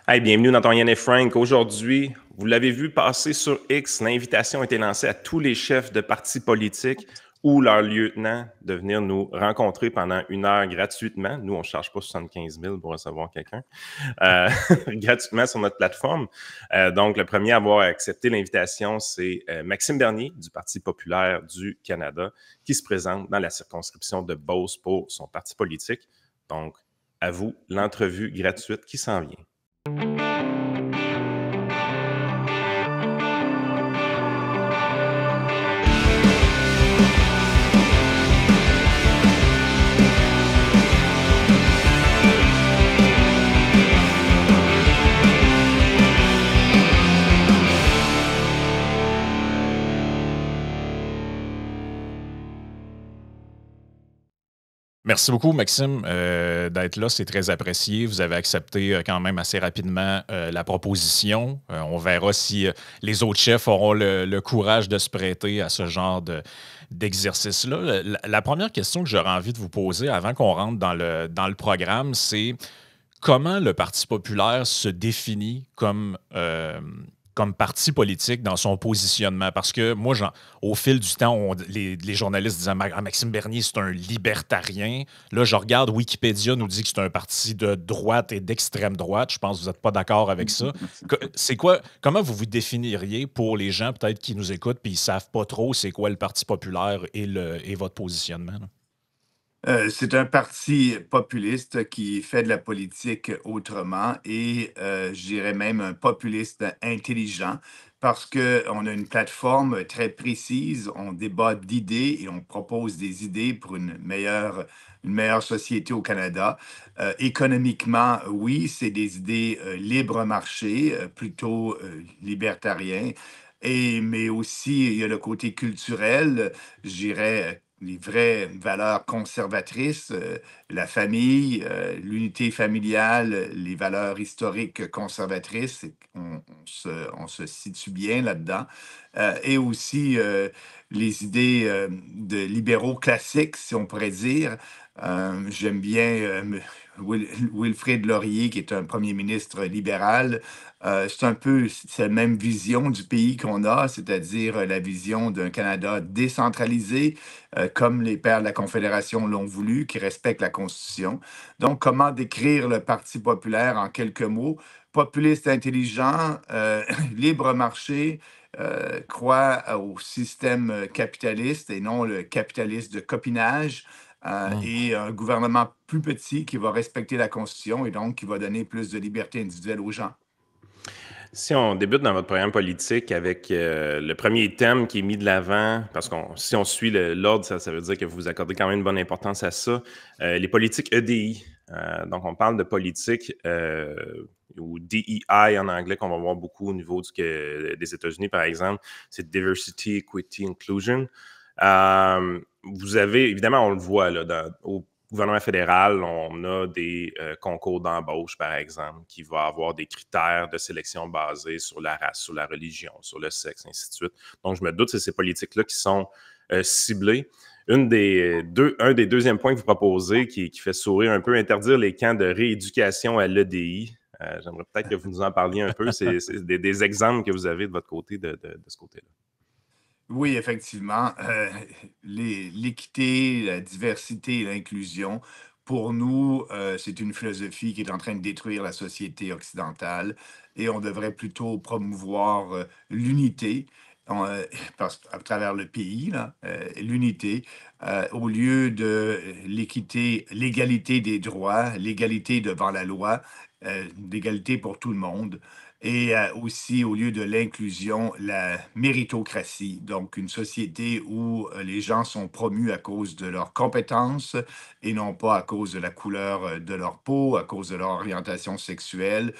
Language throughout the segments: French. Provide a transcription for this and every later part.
Hey, bienvenue dans ton Yann et Frank. Aujourd'hui, vous l'avez vu passer sur X, l'invitation a été lancée à tous les chefs de partis politiques ou leurs lieutenants de venir nous rencontrer pendant 1 heure gratuitement. Nous, on ne charge pas 75 000 pour recevoir quelqu'un, euh, gratuitement sur notre plateforme. Donc, le premier à avoir accepté l'invitation, c'est Maxime Bernier du Parti populaire du Canada qui se présente dans la circonscription de Beauce pour son parti politique. Donc, à vous, l'entrevue gratuite qui s'en vient. Merci beaucoup, Maxime, d'être là. C'est très apprécié. Vous avez accepté quand même assez rapidement la proposition. On verra si les autres chefs auront le courage de se prêter à ce genre d'exercice-là. La première question que j'aurais envie de vous poser avant qu'on rentre dans le programme, c'est comment le Parti populaire se définit comme parti politique dans son positionnement? Parce que moi, au fil du temps, les journalistes disaient Maxime Bernier, c'est un libertarien. Là, je regarde, Wikipédia nous dit que c'est un parti de droite et d'extrême droite. Je pense que vous n'êtes pas d'accord avec ça. Comment vous vous définiriez pour les gens peut-être qui nous écoutent et ils ne savent pas trop c'est quoi le Parti populaire et votre positionnement? Là? C'est un parti populiste qui fait de la politique autrement et je dirais même un populiste intelligent parce qu'on a une plateforme très précise, on débat d'idées et on propose des idées pour une meilleure société au Canada. Économiquement, oui, c'est des idées libre marché, plutôt libertarien. Mais aussi, il y a le côté culturel, je dirais, les vraies valeurs conservatrices, la famille, l'unité familiale, les valeurs historiques conservatrices, on se situe bien là-dedans. Et aussi les idées de libéraux classiques, si on pourrait dire. J'aime bien Wilfrid Laurier, qui est un premier ministre libéral. C'est un peu cette même vision du pays qu'on a, c'est-à-dire la vision d'un Canada décentralisé, comme les pères de la Confédération l'ont voulu, qui respectent la Constitution. Donc, comment décrire le Parti populaire en quelques mots? Populiste intelligent, libre marché, croit au système capitaliste et non le capitaliste de copinage, et un gouvernement plus petit qui va respecter la Constitution et donc qui va donner plus de liberté individuelle aux gens. Si on débute dans votre programme politique avec le premier thème qui est mis de l'avant, parce que si on suit l'ordre, ça veut dire que vous accordez quand même une bonne importance à ça, les politiques EDI. Donc, on parle de politique ou DEI en anglais, qu'on va voir beaucoup au niveau des États-Unis, par exemple. C'est Diversity, Equity, Inclusion. Vous avez, évidemment, on le voit là, au gouvernement fédéral, on a des concours d'embauche, par exemple, qui va avoir des critères de sélection basés sur la race, sur la religion, sur le sexe, ainsi de suite. Donc, je me doute que c'est ces politiques-là qui sont ciblées. Un des deuxièmes points que vous proposez qui fait sourire un peu, interdire les camps de rééducation à l'EDI. J'aimerais peut-être que vous nous en parliez un peu. C'est des exemples que vous avez de votre côté, de ce côté-là. Oui, effectivement, l'équité, la diversité et l'inclusion, pour nous, c'est une philosophie qui est en train de détruire la société occidentale et on devrait plutôt promouvoir l'unité euh, à travers le pays, là, l'unité, au lieu de l'équité, l'égalité des droits, l'égalité devant la loi, l'égalité pour tout le monde. Et aussi, au lieu de l'inclusion, la méritocratie, donc une société où les gens sont promus à cause de leurs compétences et non pas à cause de la couleur de leur peau, à cause de leur orientation sexuelle.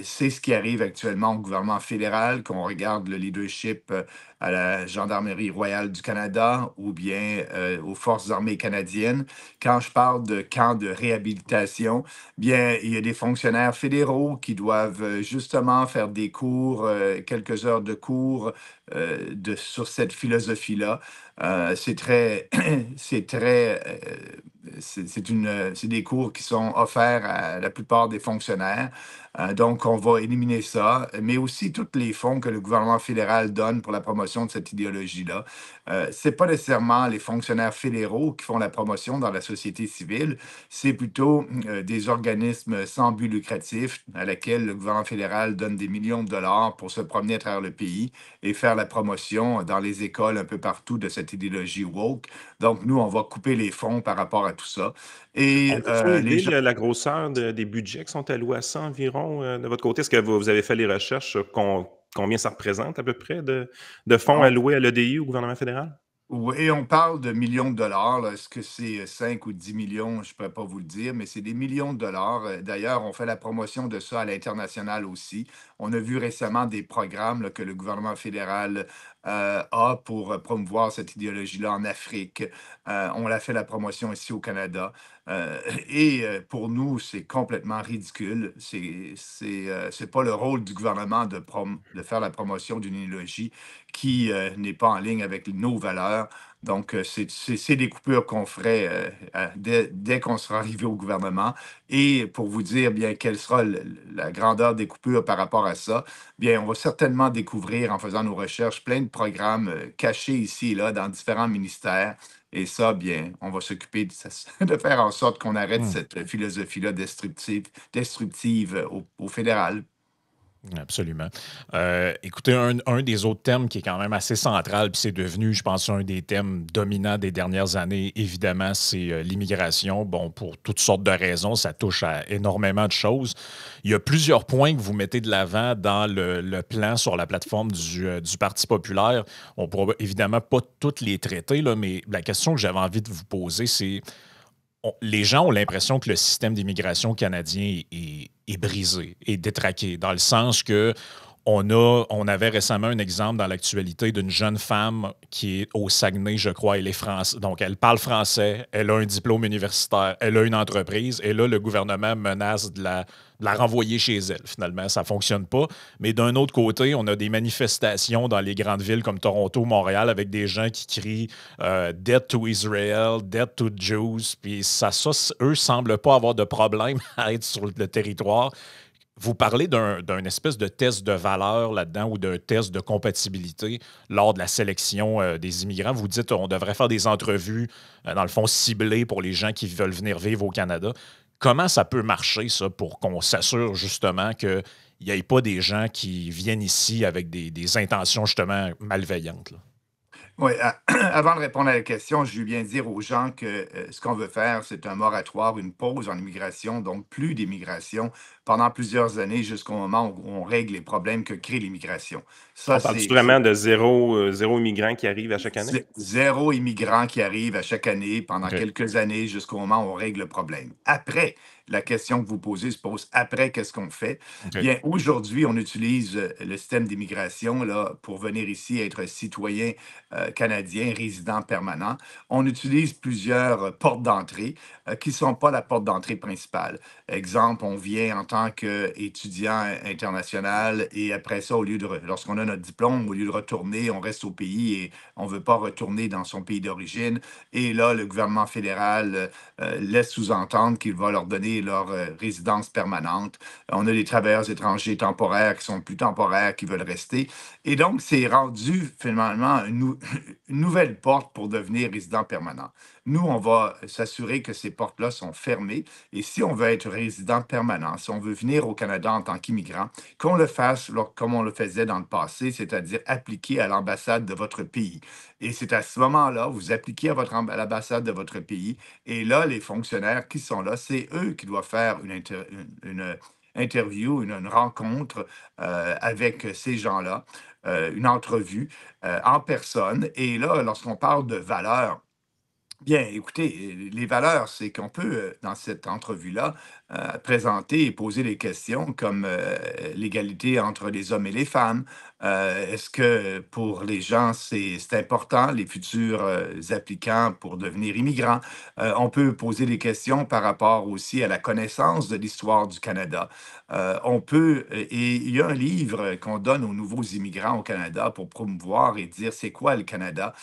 C'est ce qui arrive actuellement au gouvernement fédéral, qu'on regarde le leadership à la Gendarmerie royale du Canada ou bien aux Forces armées canadiennes. Quand je parle de camps de réhabilitation, bien, il y a des fonctionnaires fédéraux qui doivent justement faire des cours, quelques heures de cours sur cette philosophie-là. C'est très, c'est très, c'est des cours qui sont offerts à la plupart des fonctionnaires. Donc, on va éliminer ça, mais aussi tous les fonds que le gouvernement fédéral donne pour la promotion de cette idéologie-là. C'est pas nécessairement les fonctionnaires fédéraux qui font la promotion dans la société civile, c'est plutôt des organismes sans but lucratif à laquelle le gouvernement fédéral donne des millions de dollars pour se promener à travers le pays et faire la promotion dans les écoles un peu partout de cette idéologie woke. Donc, nous, on va couper les fonds par rapport à tout ça. Et On a-t-il une les idée gens, de la grosseur des budgets qui sont alloués à ça environ de votre côté? Est-ce que vous avez fait les recherches sur combien ça représente à peu près de fonds on, alloués à l'EDI, au gouvernement fédéral? oui, on parle de millions de dollars, là. Est-ce que c'est 5 ou 10 millions? Je ne pourrais pas vous le dire, mais c'est des millions de dollars. D'ailleurs, on fait la promotion de ça à l'international aussi. On a vu récemment des programmes là, que le gouvernement fédéral a pour promouvoir cette idéologie-là en Afrique. On a fait la promotion ici au Canada. Pour nous, c'est complètement ridicule. C'est pas le rôle du gouvernement de faire la promotion d'une idéologie qui n'est pas en ligne avec nos valeurs. Donc, c'est des coupures qu'on ferait dès qu'on sera arrivé au gouvernement. Et pour vous dire bien quelle sera la grandeur des coupures par rapport à ça, bien, on va certainement découvrir en faisant nos recherches plein de programmes cachés ici et là dans différents ministères. Et ça, bien, on va s'occuper de faire en sorte qu'on arrête Hmm. cette philosophie-là destructive au fédéral. Absolument. Écoutez, un des autres thèmes qui est quand même assez central, puis c'est devenu, je pense, un des thèmes dominants des dernières années, évidemment, c'est l'immigration. Bon, pour toutes sortes de raisons, ça touche à énormément de choses. Il y a plusieurs points que vous mettez de l'avant dans le plan sur la plateforme du Parti populaire. On ne pourra évidemment pas toutes les traiter, là, mais la question que j'avais envie de vous poser, c'est les gens ont l'impression que le système d'immigration canadien est brisé, est détraqué, dans le sens que on avait récemment un exemple dans l'actualité d'une jeune femme qui est au Saguenay, je crois. Elle est française. Donc, elle parle français, elle a un diplôme universitaire, elle a une entreprise. Et là, le gouvernement menace de la renvoyer chez elle. Finalement, ça ne fonctionne pas. Mais d'un autre côté, on a des manifestations dans les grandes villes comme Toronto, Montréal, avec des gens qui crient Dead to Israel, Dead to Jews. Puis eux ne semblent pas avoir de problème à être sur le territoire. Vous parlez d'un espèce de test de valeur là-dedans ou d'un test de compatibilité lors de la sélection des immigrants. Vous dites qu'on devrait faire des entrevues, dans le fond, ciblées pour les gens qui veulent venir vivre au Canada. Comment ça peut marcher, ça, pour qu'on s'assure justement qu'il n'y ait pas des gens qui viennent ici avec des intentions justement malveillantes, là? Oui, avant de répondre à la question, je veux bien dire aux gens que ce qu'on veut faire, c'est un moratoire, une pause en immigration, donc plus d'immigration pendant plusieurs années jusqu'au moment où on règle les problèmes que crée l'immigration. Ça, On parle-tu vraiment de zéro immigrant qui arrive à chaque année? Zéro immigrant qui arrive à chaque année pendant OK. quelques années jusqu'au moment où on règle le problème. Après, la question que vous posez se pose après, qu'est-ce qu'on fait? OK. Bien, aujourd'hui, on utilise le système d'immigration là, pour venir ici être citoyen canadien, résident permanent. On utilise plusieurs portes d'entrée qui ne sont pas la porte d'entrée principale. Exemple, on vient en tant qu'étudiant international et après ça, lorsqu'on a notre diplôme, au lieu de retourner, on reste au pays et on ne veut pas retourner dans son pays d'origine. Et là, le gouvernement fédéral laisse sous-entendre qu'il va leur donner leur résidence permanente. On a des travailleurs étrangers temporaires qui sont plus temporaires, qui veulent rester. Et donc, c'est rendu finalement une nouvelle porte pour devenir résident permanent. Nous, on va s'assurer que ces portes-là sont fermées. Et si on veut être résident permanent, si on veut venir au Canada en tant qu'immigrant, qu'on le fasse comme on le faisait dans le passé, c'est-à-dire appliquer à l'ambassade de votre pays. Et c'est à ce moment-là, vous appliquez à l'ambassade de votre pays. Et là, les fonctionnaires qui sont là, c'est eux qui doivent faire une interview, une rencontre avec ces gens-là, une entrevue en personne. Et là, lorsqu'on parle de valeur, Bien, écoutez, les valeurs, c'est qu'on peut, dans cette entrevue-là, présenter et poser des questions comme l'égalité entre les hommes et les femmes. Est-ce que pour les gens, c'est important, les futurs applicants pour devenir immigrants? On peut poser des questions par rapport aussi à la connaissance de l'histoire du Canada. Et il y a un livre qu'on donne aux nouveaux immigrants au Canada pour promouvoir et dire c'est quoi le Canada,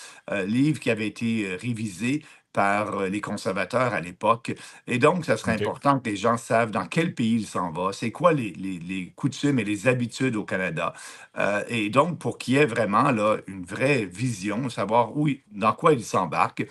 livre qui avait été révisé par les conservateurs à l'époque. Et donc, ça serait OK. important que les gens savent dans quel pays ils s'en vont, c'est quoi les coutumes et les habitudes au Canada. Et donc, pour qu'il y ait vraiment là, une vraie vision, savoir dans quoi ils s'embarquent.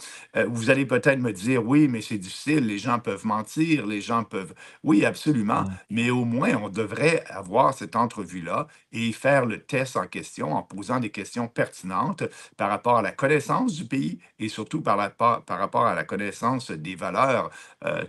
Vous allez peut-être me dire, oui, mais c'est difficile, les gens peuvent mentir, les gens peuvent... Oui, absolument, Mm. mais au moins, on devrait avoir cette entrevue-là et faire le test en question en posant des questions pertinentes par rapport à la connaissance du pays et surtout par rapport à la connaissance des valeurs,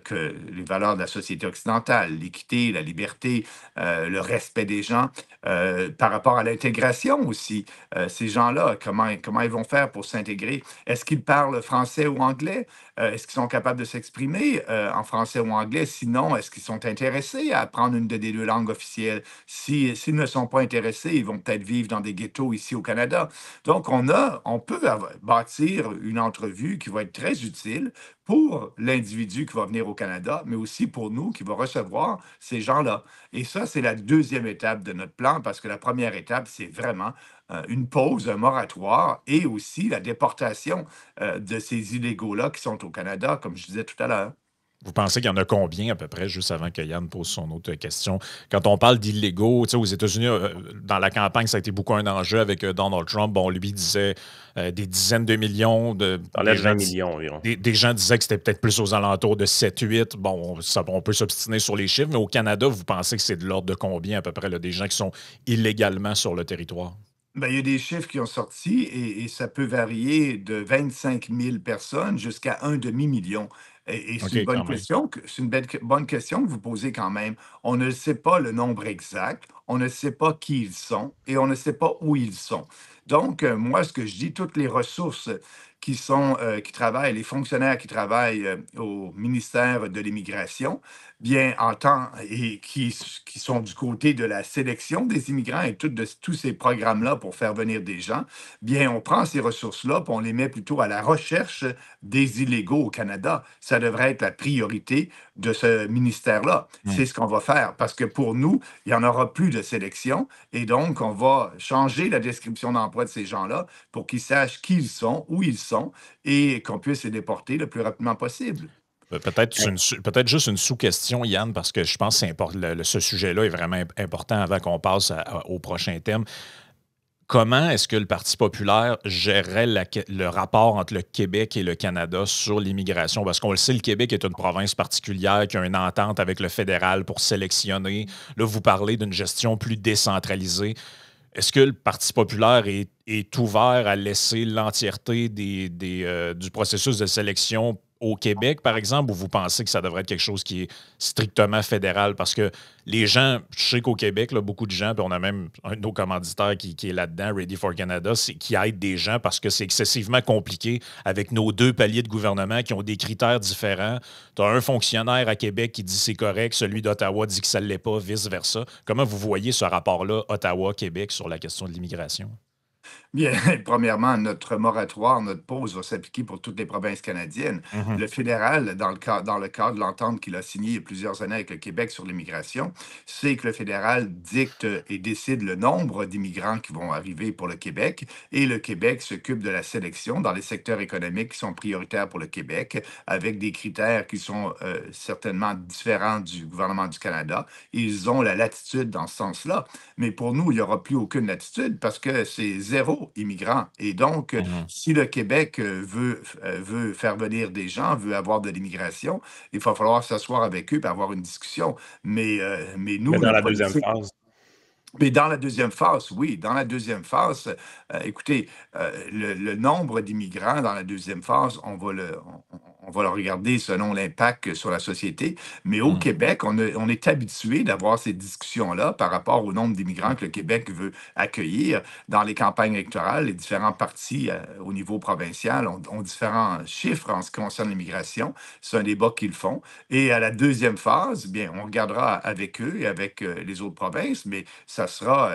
les valeurs de la société occidentale, l'équité, la liberté, le respect des gens, par rapport à l'intégration aussi. Ces gens-là, comment ils vont faire pour s'intégrer? Est-ce qu'ils parlent français ou anglais? Est-ce qu'ils sont capables de s'exprimer en français ou anglais? Sinon, est-ce qu'ils sont intéressés à apprendre une des deux langues officielles? S'ils ne sont pas intéressés, ils vont peut-être vivre dans des ghettos ici au Canada. Donc, on peut bâtir une entrevue qui va être très utile pour l'individu qui va venir au Canada, mais aussi pour nous qui va recevoir ces gens-là. Et ça, c'est la deuxième étape de notre plan, parce que la première étape, c'est vraiment une pause, un moratoire et aussi la déportation de ces illégaux-là qui sont au Canada, comme je disais tout à l'heure. Vous pensez qu'il y en a combien à peu près, juste avant que Yann pose son autre question? Quand on parle d'illégaux, tu sais, aux États-Unis, dans la campagne, ça a été beaucoup un enjeu avec Donald Trump. Bon, lui disait des dizaines de millions, On parlait de 20 millions environ. des gens disaient que c'était peut-être plus aux alentours de 7-8. Bon, on peut s'obstiner sur les chiffres, mais au Canada, vous pensez que c'est de l'ordre de combien à peu près, là, des gens qui sont illégalement sur le territoire? Ben, il y a des chiffres qui ont sorti et ça peut varier de 25 000 personnes jusqu'à un demi-million. Et c'est OK, une bonne quand même. question, c'est une bonne question que vous posez quand même. On ne sait pas le nombre exact, on ne sait pas qui ils sont et on ne sait pas où ils sont. Donc, moi, ce que je dis, toutes les ressources qui travaillent, les fonctionnaires qui travaillent au ministère de l'Immigration, bien, en temps et qui sont du côté de la sélection des immigrants et tous ces programmes-là pour faire venir des gens, bien, on prend ces ressources-là, puis on les met plutôt à la recherche des illégaux au Canada. Ça devrait être la priorité de ce ministère-là. Hmm. C'est ce qu'on va faire parce que pour nous, il n'y en aura plus de sélection et donc on va changer la description d'emploi de ces gens-là pour qu'ils sachent qui ils sont, où ils sont et qu'on puisse les déporter le plus rapidement possible. Peut-être peut-être juste une sous-question, Yann, parce que je pense que ce sujet-là est vraiment important avant qu'on passe au prochain thème. Comment est-ce que le Parti populaire gérerait le rapport entre le Québec et le Canada sur l'immigration? Parce qu'on le sait, le Québec est une province particulière qui a une entente avec le fédéral pour sélectionner. Là, vous parlez d'une gestion plus décentralisée. Est-ce que le Parti populaire est ouvert à laisser l'entièreté du processus de sélection au Québec, par exemple, ou vous pensez que ça devrait être quelque chose qui est strictement fédéral? Parce que les gens, je sais qu'au Québec, là, beaucoup de gens, puis on a même un de nos commanditaires qui est là-dedans, Ready for Canada, qui aide des gens parce que c'est excessivement compliqué avec nos deux paliers de gouvernement qui ont des critères différents. Tu as un fonctionnaire à Québec qui dit c'est correct, celui d'Ottawa dit que ça ne l'est pas, vice-versa. Comment vous voyez ce rapport-là, Ottawa-Québec, sur la question de l'immigration? Bien, premièrement, notre moratoire, notre pause va s'appliquer pour toutes les provinces canadiennes. Mhm. Le fédéral, dans le cadre de l'entente qu'il a signée il y a plusieurs années avec le Québec sur l'immigration, c'est que le fédéral dicte et décide le nombre d'immigrants qui vont arriver pour le Québec et le Québec s'occupe de la sélection dans les secteurs économiques qui sont prioritaires pour le Québec avec des critères qui sont certainement différents du gouvernement du Canada. Ils ont la latitude dans ce sens-là. Mais pour nous, il n'y aura plus aucune latitude parce que c'est zéro immigrant. Et donc, Mhm. si le Québec veut faire venir des gens, veut avoir de l'immigration, il va falloir s'asseoir avec eux et avoir une discussion. Mais Mais nous, dans nos la deuxième politiques, phase, mais dans la deuxième phase, oui, dans la deuxième phase, écoutez, le nombre d'immigrants dans la deuxième phase, on va le regarder selon l'impact sur la société. Mais au Hmm. Québec, on est habitué d'avoir ces discussions-là par rapport au nombre d'immigrants que le Québec veut accueillir. Dans les campagnes électorales, les différents partis au niveau provincial ont différents chiffres en ce qui concerne l'immigration. C'est un débat qu'ils font. Et à la deuxième phase, bien, on regardera avec eux et avec les autres provinces, mais ça sera,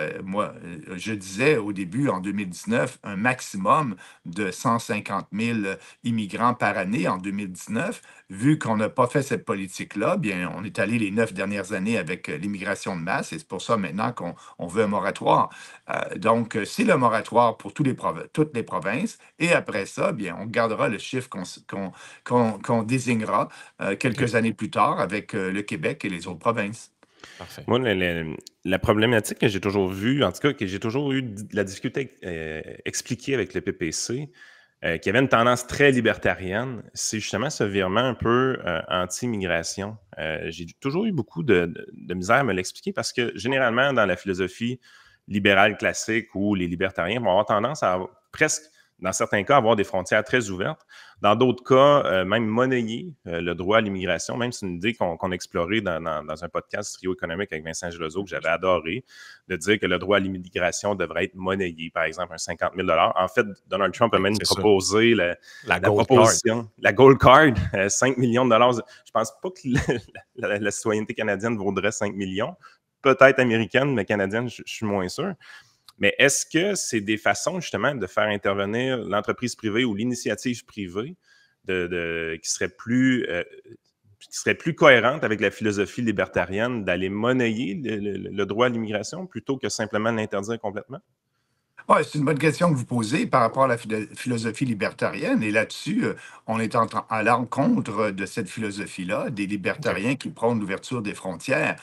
je disais au début, en 2019, un maximum de 150 000 immigrants par année en 2019. Vu qu'on n'a pas fait cette politique-là, bien, on est allé les 9 dernières années avec l'immigration de masse et c'est pour ça maintenant qu'on veut un moratoire. Donc, c'est le moratoire pour toutes les provinces et après ça, bien, on gardera le chiffre qu'on désignera OK, quelques années plus tard avec le Québec et les autres provinces. parfait. Moi, la problématique que j'ai toujours vue, en tout cas, que j'ai toujours eu de la difficulté à expliquer avec le PPC, qui avait une tendance très libertarienne, c'est justement ce virement un peu anti-immigration. J'ai toujours eu beaucoup de misère à me l'expliquer parce que généralement, dans la philosophie libérale classique où les libertariens vont avoir tendance à presque, dans certains cas, avoir des frontières très ouvertes. Dans d'autres cas, même monnayer le droit à l'immigration, même c'est une idée qu'on a explorée dans un podcast Trio économique avec Vincent Gelozo que j'avais adoré, de dire que le droit à l'immigration devrait être monnayé, par exemple, un 50 000 En fait, Donald Trump a Oui, même c'est ça. proposé La la Gold Card. proposition, la Gold Card, 5 millions de dollars. Je pense pas que la citoyenneté canadienne vaudrait 5 millions. Peut-être américaine, mais canadienne, je suis moins sûr. Mais est-ce que c'est des façons justement de faire intervenir l'entreprise privée ou l'initiative privée qui serait plus cohérente avec la philosophie libertarienne d'aller monnayer le droit à l'immigration plutôt que simplement l'interdire complètement? Ouais, c'est une bonne question que vous posez par rapport à la philosophie libertarienne. Et là-dessus, on est à l'encontre de cette philosophie-là, des OK. libertariens qui prônent l'ouverture des frontières.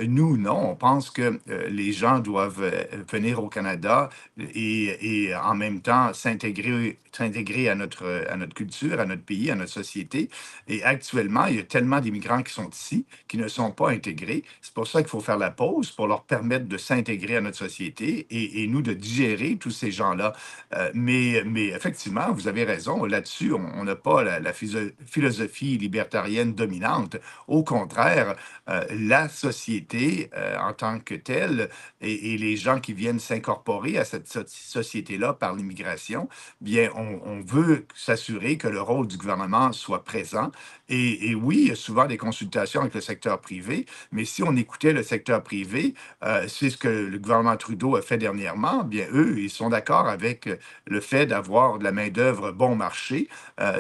Nous, non, on pense que les gens doivent venir au Canada et en même temps s'intégrer à notre culture, à notre pays, à notre société. Et actuellement, il y a tellement d'immigrants qui sont ici qui ne sont pas intégrés. C'est pour ça qu'il faut faire la pause pour leur permettre de s'intégrer à notre société et nous de digérer tous ces gens-là. Mais effectivement, vous avez raison, là-dessus, on n'a pas la philosophie libertarienne dominante. Au contraire, la société en tant que telle et les gens qui viennent s'incorporer à cette société-là par l'immigration, bien, on veut s'assurer que le rôle du gouvernement soit présent. Et oui, il y a souvent des consultations avec le secteur privé, mais si on écoutait le secteur privé, c'est ce que le gouvernement Trudeau a fait dernièrement. Bien, eux, ils sont d'accord avec le fait d'avoir de la main-d'œuvre bon marché.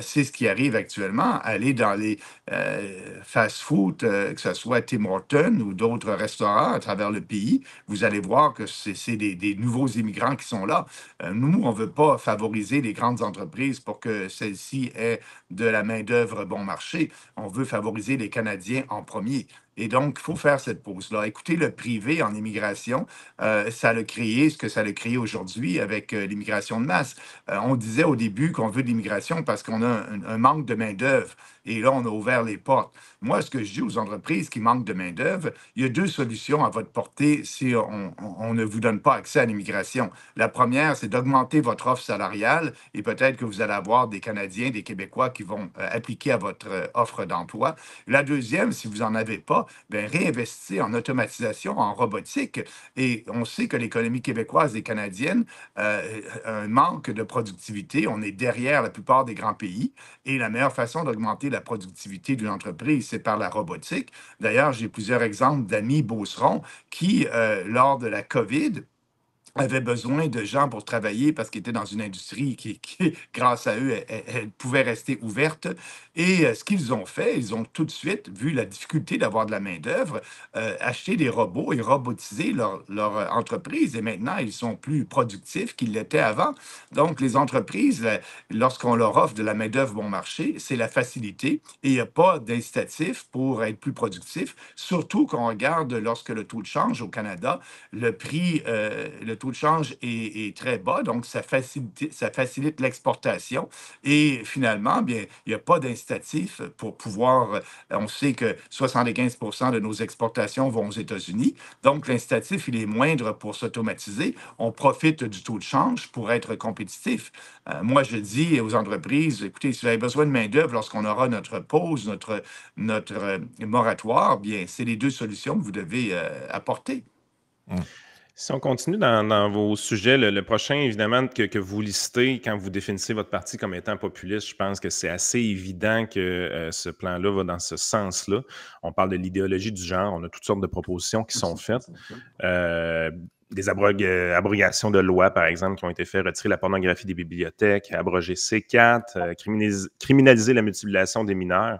C'est ce qui arrive actuellement. Aller dans les fast-food, que ce soit Tim Hortons ou d'autres restaurants à travers le pays, vous allez voir que c'est des nouveaux immigrants qui sont là. Nous, on ne veut pas favoriser les grandes entreprises pour que celles-ci aient de la main-d'œuvre bon marché. On veut favoriser les Canadiens en premier. Et donc, il faut faire cette pause-là. Écoutez, le privé en immigration, ça a créé ce que ça a créé aujourd'hui avec l'immigration de masse. On disait au début qu'on veut de l'immigration parce qu'on a un manque de main-d'œuvre. Et là, on a ouvert les portes. Moi, ce que je dis aux entreprises qui manquent de main-d'œuvre, il y a deux solutions à votre portée si on ne vous donne pas accès à l'immigration. La première, c'est d'augmenter votre offre salariale et peut-être que vous allez avoir des Canadiens, des Québécois qui vont appliquer à votre offre d'emploi. La deuxième, si vous n'en avez pas, bien, réinvestir en automatisation, en robotique. Et on sait que l'économie québécoise et canadienne a un manque de productivité. On est derrière la plupart des grands pays. Et la meilleure façon d'augmenter la productivité d'une entreprise, c'est par la robotique. D'ailleurs, j'ai plusieurs exemples d'amis beaucerons qui, lors de la COVID, avaient besoin de gens pour travailler parce qu'ils étaient dans une industrie grâce à eux, elle pouvait rester ouverte. Et ce qu'ils ont fait, ils ont tout de suite, vu la difficulté d'avoir de la main-d'œuvre, acheté des robots et robotisé leur entreprise. Et maintenant, ils sont plus productifs qu'ils l'étaient avant. Donc, les entreprises, lorsqu'on leur offre de la main-d'œuvre bon marché, c'est la facilité et il n'y a pas d'incitatif pour être plus productif, surtout quand on regarde lorsque le taux de change au Canada, le taux taux de change est très bas, donc ça facilite l'exportation. Et finalement, bien, il n'y a pas d'incitatif pour pouvoir. On sait que 75% de nos exportations vont aux États-Unis, donc l'incitatif, il est moindre pour s'automatiser. On profite du taux de change pour être compétitif. Moi, je dis aux entreprises, écoutez, si vous avez besoin de main-d'œuvre lorsqu'on aura notre pause, notre moratoire, bien, c'est les deux solutions que vous devez apporter. Hum. Si on continue dans vos sujets, le prochain, évidemment, que vous listez quand vous définissez votre parti comme étant populiste, je pense que c'est assez évident que ce plan-là va dans ce sens-là. On parle de l'idéologie du genre, on a toutes sortes de propositions qui sont faites. Des abrogations de lois, par exemple, qui ont été faites, retirer la pornographie des bibliothèques, abroger C4, criminaliser la mutilation des mineurs.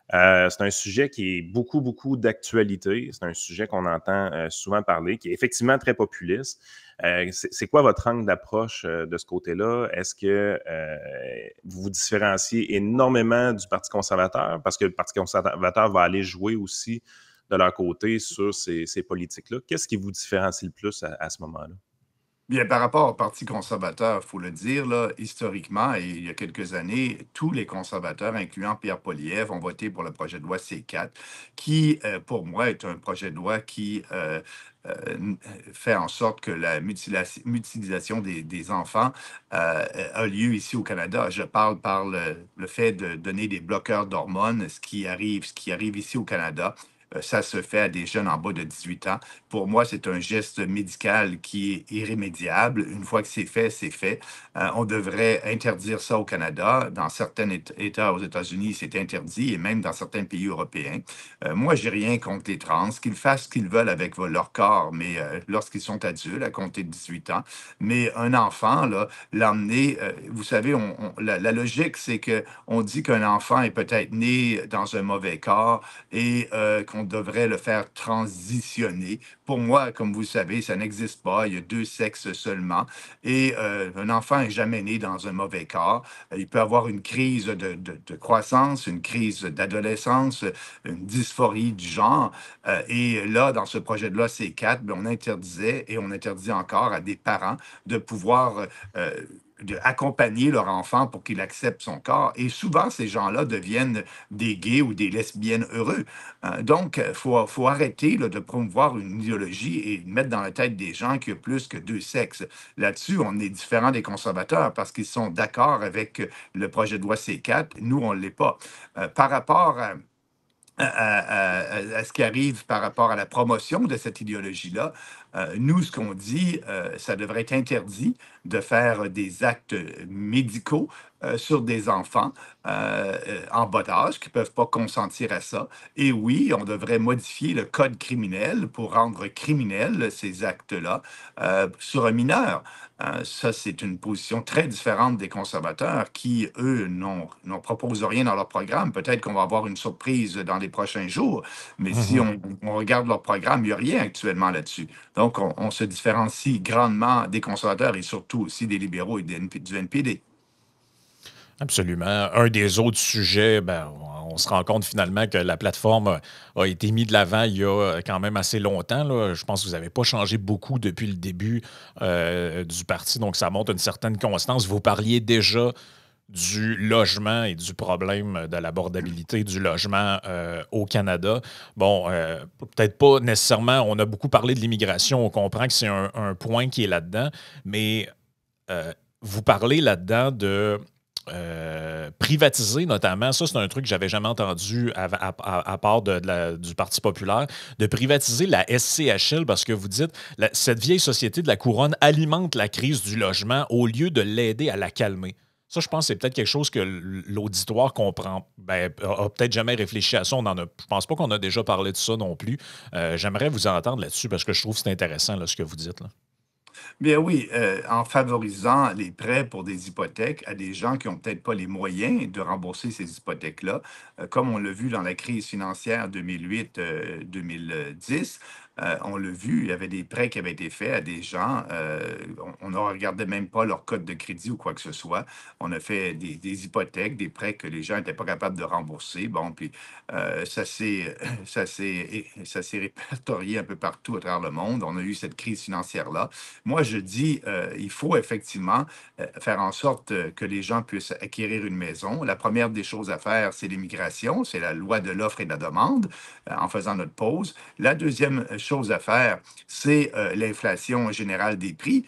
C'est un sujet qui est beaucoup, beaucoup d'actualité. C'est un sujet qu'on entend souvent parler, qui est effectivement très populiste. C'est quoi votre angle d'approche de ce côté-là? Est-ce que vous vous différenciez énormément du Parti conservateur? Parce que le Parti conservateur va aller jouer aussi de leur côté sur ces politiques-là. Qu'est-ce qui vous différencie le plus à ce moment-là? Bien, par rapport au Parti conservateur, il faut le dire, là, historiquement, et il y a quelques années, tous les conservateurs, incluant Pierre Poilievre, ont voté pour le projet de loi C4, qui, pour moi, est un projet de loi qui fait en sorte que la mutilisation des enfants a lieu ici au Canada. Je parle par le fait de donner des bloqueurs d'hormones, ce qui arrive ici au Canada. Ça se fait à des jeunes en bas de 18 ans. Pour moi, c'est un geste médical qui est irrémédiable. Une fois que c'est fait, c'est fait. On devrait interdire ça au Canada. Dans certains États aux États-Unis, c'est interdit et même dans certains pays européens. Moi, j'ai rien contre les trans, qu'ils fassent ce qu'ils veulent avec leur corps, mais lorsqu'ils sont adultes, à compter de 18 ans. Mais un enfant, là, l'emmener, vous savez, la logique, c'est que on dit qu'un enfant est peut-être né dans un mauvais corps et qu'on devrait le faire transitionner. Pour moi, comme vous le savez, ça n'existe pas. Il y a deux sexes seulement. Et un enfant n'est jamais né dans un mauvais corps. Il peut avoir une crise de croissance, une crise d'adolescence, une dysphorie du genre. Et là, dans ce projet de loi C4, bien, on interdisait et on interdit encore à des parents de pouvoir accompagner leur enfant pour qu'il accepte son corps. Et souvent, ces gens-là deviennent des gays ou des lesbiennes heureux. Donc, il faut arrêter là, de promouvoir une idéologie et mettre dans la tête des gens qu'il y a plus que deux sexes. Là-dessus, on est différent des conservateurs parce qu'ils sont d'accord avec le projet de loi C4. Nous, on ne l'est pas. Par rapport à ce qui arrive par rapport à la promotion de cette idéologie-là, nous, ce qu'on dit, ça devrait être interdit de faire des actes médicaux sur des enfants en bas d'âge qui ne peuvent pas consentir à ça. Et oui, on devrait modifier le code criminel pour rendre criminels ces actes-là sur un mineur. Ça, c'est une position très différente des conservateurs qui, eux, n'en proposent rien dans leur programme. Peut-être qu'on va avoir une surprise dans les prochains jours, mais si Mhm. on regarde leur programme, il n'y a rien actuellement là-dessus. Donc, on se différencie grandement des conservateurs et surtout aussi des libéraux et du NPD. Absolument. Un des autres sujets, ben, on se rend compte finalement que la plateforme a été mise de l'avant il y a quand même assez longtemps, là. Je pense que vous n'avez pas changé beaucoup depuis le début du parti, donc ça montre une certaine constance. Vous parliez déjà du logement et du problème de l'abordabilité du logement au Canada. Bon, peut-être pas nécessairement, on a beaucoup parlé de l'immigration, on comprend que c'est un point qui est là-dedans, mais vous parlez là-dedans de privatiser notamment, ça c'est un truc que j'avais jamais entendu à part du Parti populaire, de privatiser la SCHL parce que vous dites, cette vieille société de la couronne alimente la crise du logement au lieu de l'aider à la calmer. Ça, je pense que c'est peut-être quelque chose que l'auditoire comprend. Ben, a peut-être jamais réfléchi à ça. Je pense pas qu'on a déjà parlé de ça non plus. J'aimerais vous entendre là-dessus parce que je trouve que c'est intéressant là, ce que vous dites. Là. Bien oui, en favorisant les prêts pour des hypothèques à des gens qui n'ont peut-être pas les moyens de rembourser ces hypothèques-là, comme on l'a vu dans la crise financière 2008-2010, On l'a vu, il y avait des prêts qui avaient été faits à des gens. On ne regardait même pas leur code de crédit ou quoi que ce soit. On a fait des hypothèques, des prêts que les gens n'étaient pas capables de rembourser. Bon, puis ça s'est ça s'est répertorié un peu partout à travers le monde. On a eu cette crise financière-là. Moi, je dis, il faut effectivement faire en sorte que les gens puissent acquérir une maison. La première des choses à faire, c'est l'immigration, c'est la loi de l'offre et de la demande, en faisant notre pause. La deuxième chose à faire, c'est l'inflation générale des prix.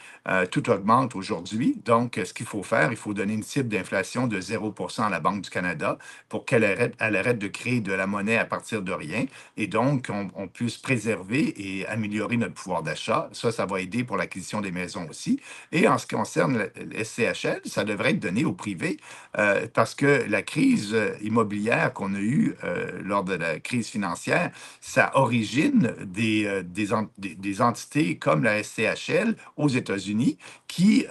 Tout augmente aujourd'hui. Donc, ce qu'il faut faire, il faut donner une cible d'inflation de 0% à la Banque du Canada pour elle arrête de créer de la monnaie à partir de rien et donc on puisse préserver et améliorer notre pouvoir d'achat. Ça va aider pour l'acquisition des maisons aussi. Et en ce qui concerne le SCHL, ça devrait être donné au privé parce que la crise immobilière qu'on a eue lors de la crise financière, ça origine des entités comme la SCHL aux États-Unis qui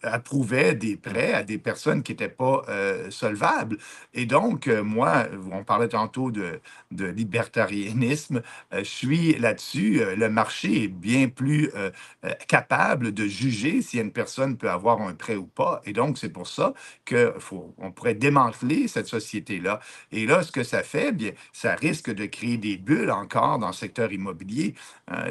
approuvaient des prêts à des personnes qui n'étaient pas solvables. Et donc, moi, on parlait tantôt de libertarianisme, je suis là-dessus. Le marché est bien plus capable de juger si une personne peut avoir un prêt ou pas. Et donc, c'est pour ça qu'on pourrait démanteler cette société-là. Et là, ce que ça fait, bien, ça risque de créer des bulles encore dans le secteur immobilier.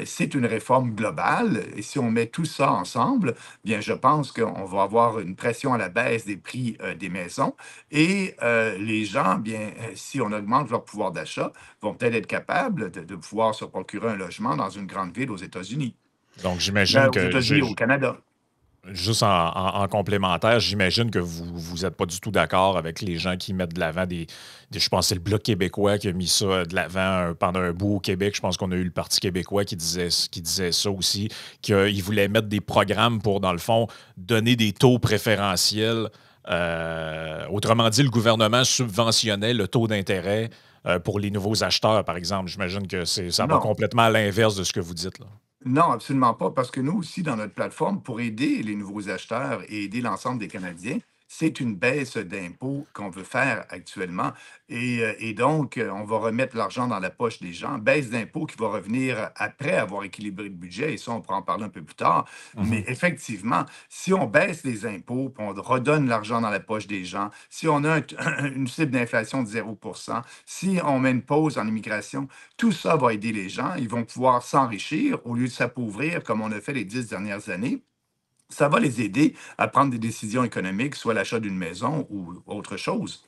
C'est une réforme globale. Et si on met tout ça ensemble, bien, je pense qu'on va avoir une pression à la baisse des prix des maisons. Et les gens, bien, si on augmente leur pouvoir d'achat, vont peut-être être capables de pouvoir se procurer un logement dans une grande ville aux États-Unis. Donc, j'imagine Aux que, États-Unis, au Canada. juste en complémentaire, j'imagine que vous n'êtes pas du tout d'accord avec les gens qui mettent de l'avant je pense que c'est le Bloc québécois qui a mis ça de l'avant pendant un bout au Québec. Je pense qu'on a eu le Parti québécois qui disait ça aussi, qu'il voulait mettre des programmes pour, dans le fond, donner des taux préférentiels. Autrement dit, le gouvernement subventionnait le taux d'intérêt pour les nouveaux acheteurs, par exemple. J'imagine que ça va Non. complètement à l'inverse de ce que vous dites, là. Non, absolument pas, parce que nous aussi, dans notre plateforme, pour aider les nouveaux acheteurs et aider l'ensemble des Canadiens, c'est une baisse d'impôts qu'on veut faire actuellement. Et donc, on va remettre l'argent dans la poche des gens. Baisse d'impôts qui va revenir après avoir équilibré le budget, et ça, on pourra en parler un peu plus tard. Mais Mhm. effectivement, si on baisse les impôts, puis on redonne l'argent dans la poche des gens, si on a une cible d'inflation de 0%, si on met une pause en immigration, tout ça va aider les gens. Ils vont pouvoir s'enrichir au lieu de s'appauvrir comme on a fait les 10 dernières années. Ça va les aider à prendre des décisions économiques, soit l'achat d'une maison ou autre chose.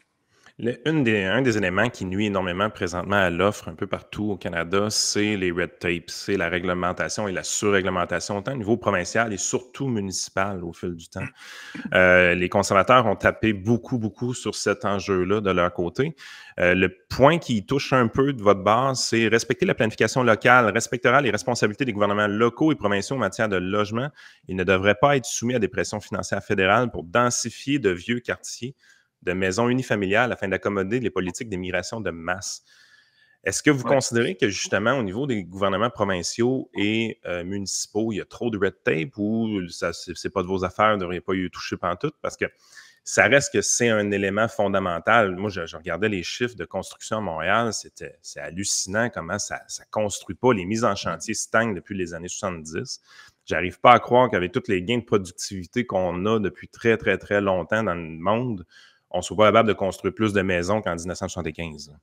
Un des éléments qui nuit énormément présentement à l'offre un peu partout au Canada, c'est les red tapes, c'est la réglementation et la surréglementation, autant au niveau provincial et surtout municipal au fil du temps. Les conservateurs ont tapé beaucoup, beaucoup sur cet enjeu-là de leur côté. Le point qui touche un peu de votre base, c'est respecter la planification locale, respectera les responsabilités des gouvernements locaux et provinciaux en matière de logement. Ils ne devraient pas être soumis à des pressions financières fédérales pour densifier de vieux quartiers de maisons unifamiliales afin d'accommoder les politiques d'immigration de masse. Est-ce que vous Ouais. considérez que justement au niveau des gouvernements provinciaux et municipaux, il y a trop de red tape ou ça, c'est pas de vos affaires, vous n'auriez pas eu touché pantoute? Parce que ça reste que c'est un élément fondamental. Moi, je regardais les chiffres de construction à Montréal, c'est hallucinant comment ça ne construit pas. Les mises en chantier stagnent depuis les années 70. J'arrive pas à croire qu'avec tous les gains de productivité qu'on a depuis très, très, très longtemps dans le monde, on soit pas capable de construire plus de maisons qu'en 1975.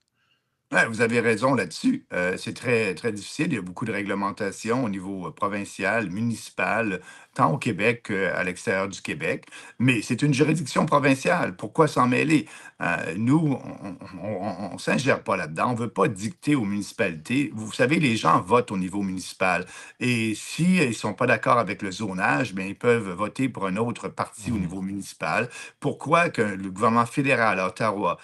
Ouais, vous avez raison là-dessus. C'est très, très difficile. Il y a beaucoup de réglementations au niveau provincial, municipal, tant au Québec qu'à l'extérieur du Québec. Mais c'est une juridiction provinciale. Pourquoi s'en mêler? Nous, on ne s'ingère pas là-dedans. On ne veut pas dicter aux municipalités. Vous savez, les gens votent au niveau municipal. Et s'ils ne sont pas d'accord avec le zonage, bien, ils peuvent voter pour un autre parti au Mhm. niveau municipal. Pourquoi que le gouvernement fédéral à Ottawa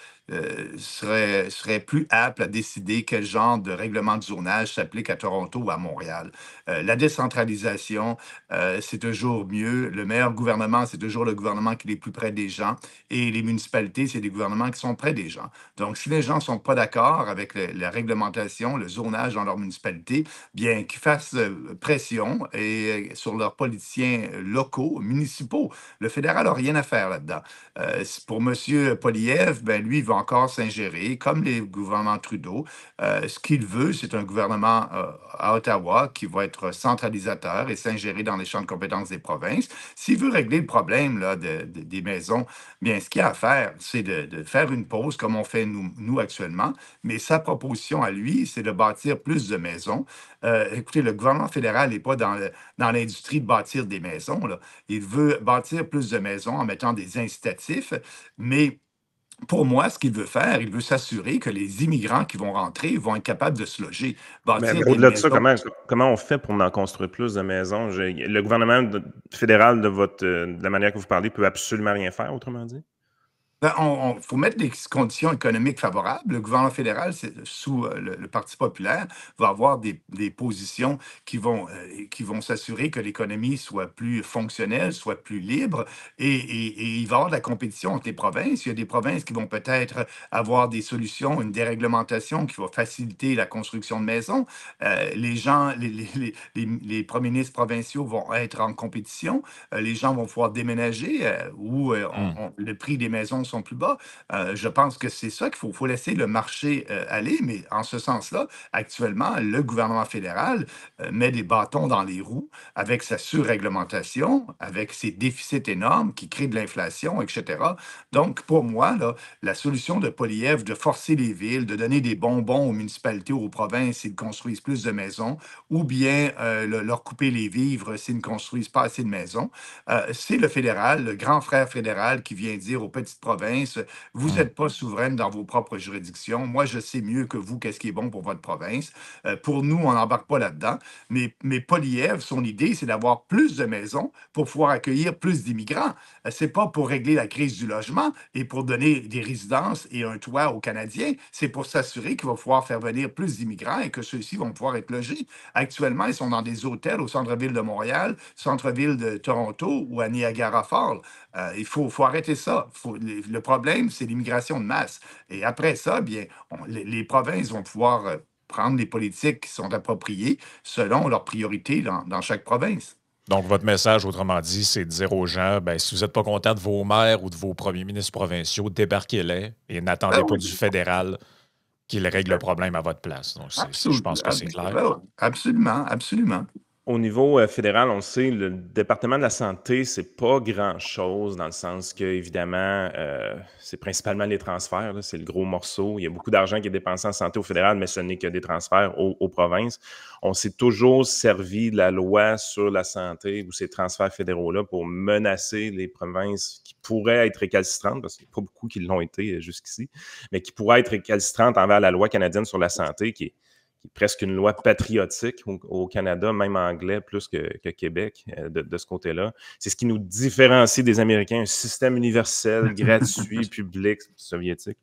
serait plus apte à décider quel genre de règlement de zonage s'applique à Toronto ou à Montréal. La décentralisation, c'est toujours mieux. Le meilleur gouvernement, c'est toujours le gouvernement qui est plus près des gens. Et les municipalités, c'est des gouvernements qui sont près des gens. Donc, si les gens ne sont pas d'accord avec la réglementation, le zonage dans leur municipalité, bien qu'ils fassent pression sur leurs politiciens locaux, municipaux. Le fédéral n'a rien à faire là-dedans. Pour M. Poliev, ben, lui, il va encore s'ingérer, comme les gouvernements Trudeau. Ce qu'il veut, c'est un gouvernement à Ottawa qui va être centralisateur et s'ingérer dans les champs de compétences des provinces. S'il veut régler le problème là, des maisons, bien, ce qu'il y a à faire, c'est de faire une pause comme on fait nous actuellement, mais sa proposition à lui, c'est de bâtir plus de maisons. Écoutez, le gouvernement fédéral n'est pas dans l'industrie de bâtir des maisons, là. Il veut bâtir plus de maisons en mettant des incitatifs, mais pour moi, ce qu'il veut faire, il veut s'assurer que les immigrants qui vont rentrer vont être capables de se loger, Mais bâtir des au-delà de ça, maisons. comment on fait pour en construire plus de maisons? Le gouvernement fédéral de la manière que vous parlez peut absolument rien faire, autrement dit? Ben, faut mettre des conditions économiques favorables. Le gouvernement fédéral, sous le Parti populaire, va avoir des positions qui vont s'assurer que l'économie soit plus fonctionnelle, soit plus libre, et il va y avoir de la compétition entre les provinces. Il y a des provinces qui vont peut-être avoir des solutions, une déréglementation qui va faciliter la construction de maisons. Les gens, les premiers ministres provinciaux vont être en compétition. Les gens vont pouvoir déménager où Hmm. le prix des maisons sont plus bas. Je pense que c'est ça qu'il faut laisser le marché aller, mais en ce sens-là, actuellement, le gouvernement fédéral met des bâtons dans les roues avec sa surréglementation, avec ses déficits énormes qui créent de l'inflation, etc. Donc, pour moi, là, la solution de Poilievre de forcer les villes, de donner des bonbons aux municipalités ou aux provinces s'ils construisent plus de maisons, ou bien leur couper les vivres s'ils ne construisent pas assez de maisons, c'est le fédéral, le grand frère fédéral qui vient dire aux petites provinces, vous Hmm. n'êtes pas souveraines dans vos propres juridictions. Moi, je sais mieux que vous qu'est-ce qui est bon pour votre province. Pour nous, on n'embarque pas là-dedans. Mais Poilievre, son idée, c'est d'avoir plus de maisons pour pouvoir accueillir plus d'immigrants. C'est pas pour régler la crise du logement et pour donner des résidences et un toit aux Canadiens. C'est pour s'assurer qu'il va pouvoir faire venir plus d'immigrants et que ceux-ci vont pouvoir être logés. Actuellement, ils sont dans des hôtels au centre-ville de Montréal, centre-ville de Toronto ou à Niagara Falls. Il faut arrêter ça. Le problème, c'est l'immigration de masse. Et après ça, bien, les provinces vont pouvoir prendre les politiques qui sont appropriées selon leurs priorités dans chaque province. Donc, votre message, autrement dit, c'est de dire aux gens, ben, si vous n'êtes pas content de vos maires ou de vos premiers ministres provinciaux, débarquez-les et Ben n'attendez pas oui, du fédéral qu'il règle le problème à votre place. Donc, je pense que c'est clair. ben oui, absolument, absolument. Au niveau fédéral, on le sait, le département de la santé, c'est pas grand-chose dans le sens que, évidemment, c'est principalement les transferts, là, c'est le gros morceau. Il y a beaucoup d'argent qui est dépensé en santé au fédéral, mais ce n'est que des transferts aux provinces. On s'est toujours servi de la loi sur la santé ou ces transferts fédéraux-là pour menacer les provinces qui pourraient être récalcitrantes, parce qu'il n'y a pas beaucoup qui l'ont été jusqu'ici, mais qui pourraient être récalcitrantes envers la loi canadienne sur la santé, qui est presque une loi patriotique au Canada, même anglais plus que Québec, de ce côté-là. C'est ce qui nous différencie des Américains, un système universel, gratuit, public, soviétique.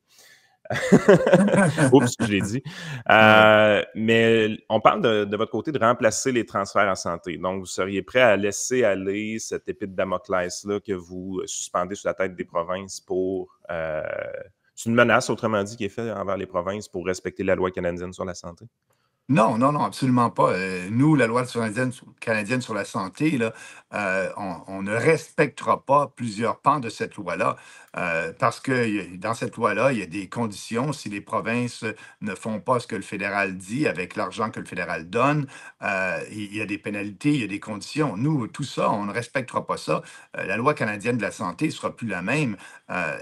Oups, je l'ai dit. Ouais. Mais on parle de votre côté de remplacer les transferts en santé. Donc, vous seriez prêt à laisser aller cette épée de Damoclès-là que vous suspendez sur la tête des provinces pour... c'est une menace, autrement dit, qui est faite envers les provinces pour respecter la loi canadienne sur la santé? Non, non, non, absolument pas. Nous, la loi canadienne sur la santé, là, on ne respectera pas plusieurs pans de cette loi-là, parce que dans cette loi-là, il y a des conditions. Si les provinces ne font pas ce que le fédéral dit avec l'argent que le fédéral donne, il y a des pénalités, il y a des conditions. Nous, tout ça, on ne respectera pas ça. La loi canadienne de la santé ne sera plus la même,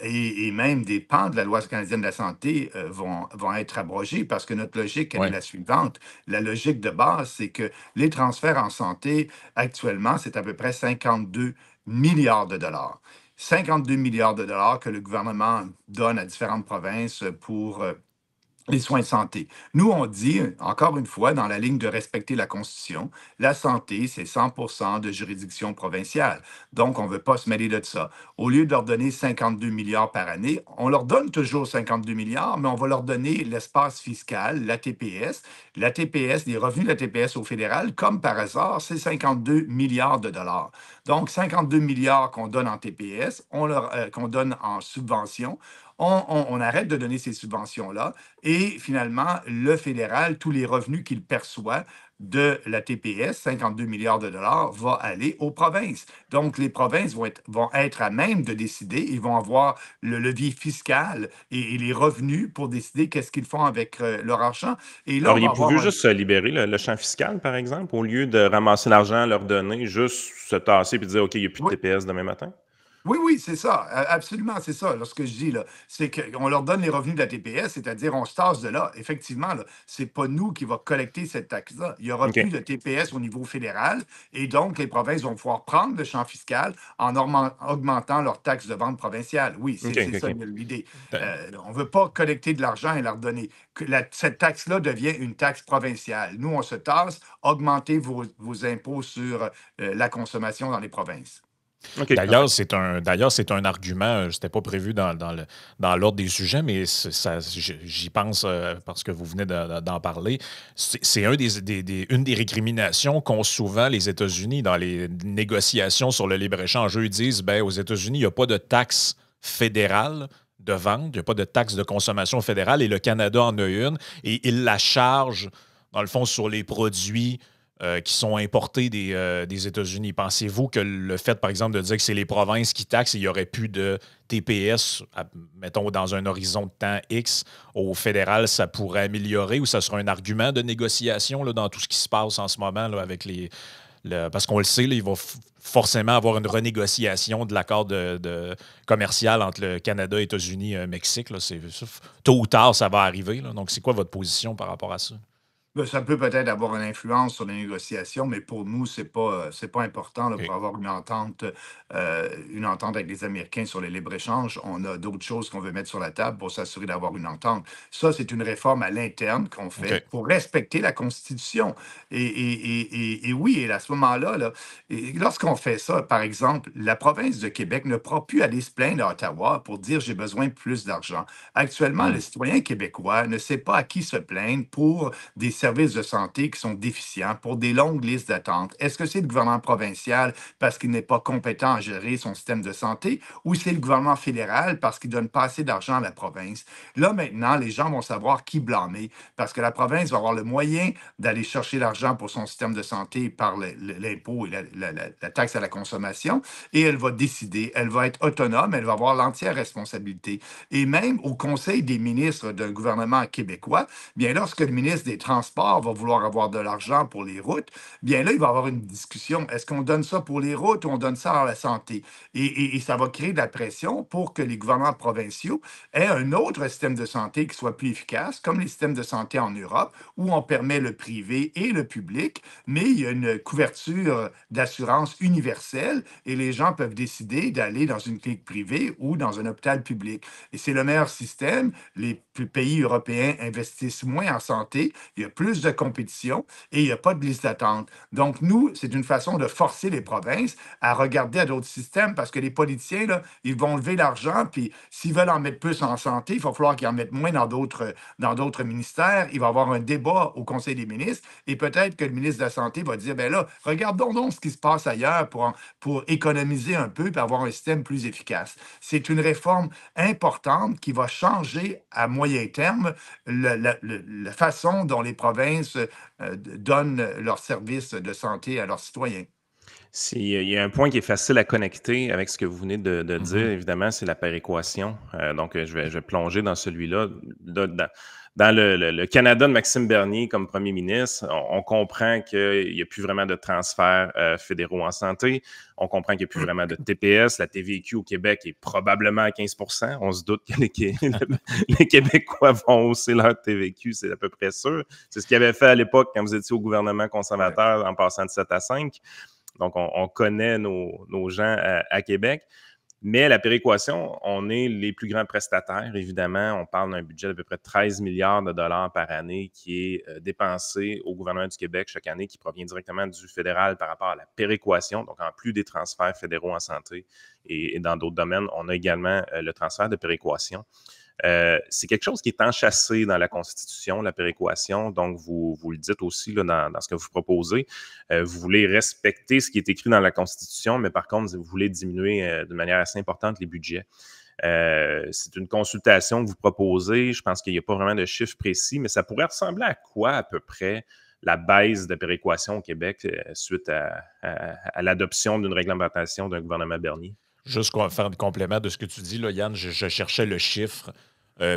et même des pans de la loi canadienne de la santé vont être abrogés parce que notre logique, elle est Oui. la suivante. La logique de base, c'est que les transferts en santé, actuellement, c'est à peu près 52 milliards de dollars. 52 milliards de dollars que le gouvernement donne à différentes provinces pour les soins de santé. Nous, on dit, encore une fois, dans la ligne de respecter la Constitution, la santé, c'est 100% de juridiction provinciale. Donc, on ne veut pas se mêler de ça. Au lieu de leur donner 52 milliards par année, on leur donne toujours 52 milliards, mais on va leur donner l'espace fiscal, la TPS. La TPS, les revenus de la TPS au fédéral, comme par hasard, c'est 52 milliards de dollars. Donc, 52 milliards qu'on donne en TPS, qu'on donne en subvention, on arrête de donner ces subventions-là et finalement, le fédéral, tous les revenus qu'il perçoit, de la TPS, 52 milliards de dollars, va aller aux provinces. Donc, les provinces vont être à même de décider. Ils vont avoir le levier fiscal et les revenus pour décider qu'est-ce qu'ils font avec leur argent. Et là, on va Auriez-vous avoir vu un... juste se libérer le champ fiscal, par exemple, au lieu de ramasser l'argent, leur donner, juste se tasser et dire OK, il n'y a plus de Oui, TPS demain matin? oui, oui, c'est ça. Absolument, c'est ça. Là, ce que je dis, là, c'est qu'on leur donne les revenus de la TPS, c'est-à-dire on se tasse de là. Effectivement, là, c'est pas nous qui va collecter cette taxe-là. Il y aura OK. plus de TPS au niveau fédéral et donc les provinces vont pouvoir prendre le champ fiscal en augmentant leur taxe de vente provinciale. Oui, OK, c'est OK, ça OK. l'idée. Da- On ne veut pas collecter de l'argent et leur donner. Cette taxe-là devient une taxe provinciale. Nous, on se tasse, augmentez vos impôts sur la consommation dans les provinces. OK, parfait. D'ailleurs, c'est un argument, c'était pas prévu dans l'ordre des sujets, mais j'y pense parce que vous venez d'en parler. C'est une des récriminations qu'ont souvent les États-Unis dans les négociations sur le libre-échange. Eux, ils disent, ben, aux États-Unis, il n'y a pas de taxe fédérale de vente, il n'y a pas de taxe de consommation fédérale, et le Canada en a une, et ils la chargent, dans le fond, sur les produits qui sont importés des États-Unis. Pensez-vous que le fait, par exemple, de dire que c'est les provinces qui taxent et il n'y aurait plus de TPS, mettons, dans un horizon de temps X, au fédéral, ça pourrait améliorer ou ça sera un argument de négociation là, dans tout ce qui se passe en ce moment là, avec parce qu'on le sait, là, il va forcément avoir une renégociation de l'accord commercial entre le Canada, États-Unis, Mexique. Là. Tôt ou tard, ça va arriver. Là. Donc, c'est quoi votre position par rapport à ça? Ben, ça peut peut-être avoir une influence sur les négociations, mais pour nous, c'est pas important là, OK. pour avoir une entente avec les Américains sur les libres-échanges. On a d'autres choses qu'on veut mettre sur la table pour s'assurer d'avoir une entente. Ça, c'est une réforme à l'interne qu'on OK. fait pour respecter la Constitution. Et oui, et à ce moment-là, là, lorsqu'on fait ça, par exemple, la province de Québec ne pourra plus aller se plaindre à Ottawa pour dire j'ai besoin de plus d'argent. Actuellement, le Hmm. citoyen québécois ne sait pas à qui se plaindre pour des services de santé qui sont déficients, pour des longues listes d'attente. Est-ce que c'est le gouvernement provincial parce qu'il n'est pas compétent à gérer son système de santé ou c'est le gouvernement fédéral parce qu'il donne pas assez d'argent à la province? Là, maintenant, les gens vont savoir qui blâmer parce que la province va avoir le moyen d'aller chercher l'argent pour son système de santé par l'impôt et la taxe à la consommation et elle va décider, elle va être autonome, elle va avoir l'entière responsabilité. Et même au Conseil des ministres d'un gouvernement québécois, bien lorsque le ministre des Transports va vouloir avoir de l'argent pour les routes, bien là, il va y avoir une discussion. Est-ce qu'on donne ça pour les routes ou on donne ça à la santé? Et ça va créer de la pression pour que les gouvernements provinciaux aient un autre système de santé qui soit plus efficace, comme les systèmes de santé en Europe, où on permet le privé et le public, mais il y a une couverture d'assurance universelle et les gens peuvent décider d'aller dans une clinique privée ou dans un hôpital public. Et c'est le meilleur système. Les pays européens investissent moins en santé, il y a plus de compétition et il n'y a pas de liste d'attente. Donc, nous, c'est une façon de forcer les provinces à regarder à d'autres systèmes parce que les politiciens, là, ils vont lever l'argent, puis s'ils veulent en mettre plus en santé, il va falloir qu'ils en mettent moins dans d'autres ministères. Il va y avoir un débat au Conseil des ministres et peut-être que le ministre de la Santé va dire, ben là, regardons donc ce qui se passe ailleurs pour économiser un peu et avoir un système plus efficace. C'est une réforme importante qui va changer à moyen terme la façon dont les provinces donnent leurs services de santé à leurs citoyens. Il y a un point qui est facile à connecter avec ce que vous venez de dire, Mhm. évidemment, c'est la péréquation. Donc, je vais plonger dans celui-là. Dans le Canada de Maxime Bernier comme premier ministre, on comprend qu'il n'y a plus vraiment de transferts fédéraux en santé. On comprend qu'il n'y a plus vraiment de TPS. La TVQ au Québec est probablement à 15%. On se doute que les Québécois vont hausser leur TVQ, c'est à peu près sûr. C'est ce qu'ils avaient fait à l'époque quand vous étiez au gouvernement Ouais. conservateur en passant de 7 à 5. Donc, on connaît nos gens à Québec. Mais la péréquation, on est les plus grands prestataires, évidemment. On parle d'un budget d'à peu près 13 milliards de dollars par année qui est dépensé au gouvernement du Québec chaque année, qui provient directement du fédéral par rapport à la péréquation. Donc, en plus des transferts fédéraux en santé et dans d'autres domaines, on a également le transfert de péréquation. C'est quelque chose qui est enchâssé dans la Constitution, la péréquation. Donc, vous le dites aussi là, dans ce que vous proposez. Vous voulez respecter ce qui est écrit dans la Constitution, mais par contre, vous voulez diminuer de manière assez importante les budgets. C'est une consultation que vous proposez. Je pense qu'il n'y a pas vraiment de chiffres précis, mais ça pourrait ressembler à quoi à peu près la baisse de péréquation au Québec suite à l'adoption d'une réglementation d'un gouvernement Bernier. Juste faire un complément de ce que tu dis, là, Yann, je cherchais le chiffre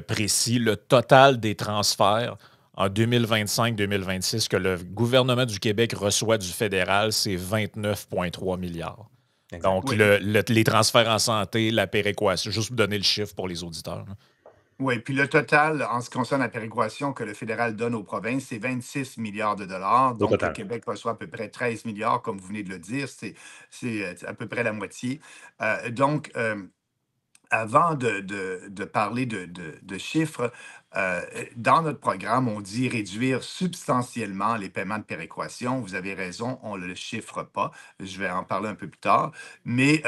précis, le total des transferts en 2025-2026 que le gouvernement du Québec reçoit du fédéral, c'est 29,3 milliards. Exact. Donc, Oui. les transferts en santé, la péréquation, juste pour donner le chiffre pour les auditeurs. Là. Oui, puis le total, en ce qui concerne la péréquation que le fédéral donne aux provinces, c'est 26 milliards de dollars. Donc, le Québec reçoit à peu près 13 milliards, comme vous venez de le dire. C'est à peu près la moitié. Donc, avant de parler de chiffres, dans notre programme, on dit réduire substantiellement les paiements de péréquation. Vous avez raison, on ne le chiffre pas. Je vais en parler un peu plus tard. Mais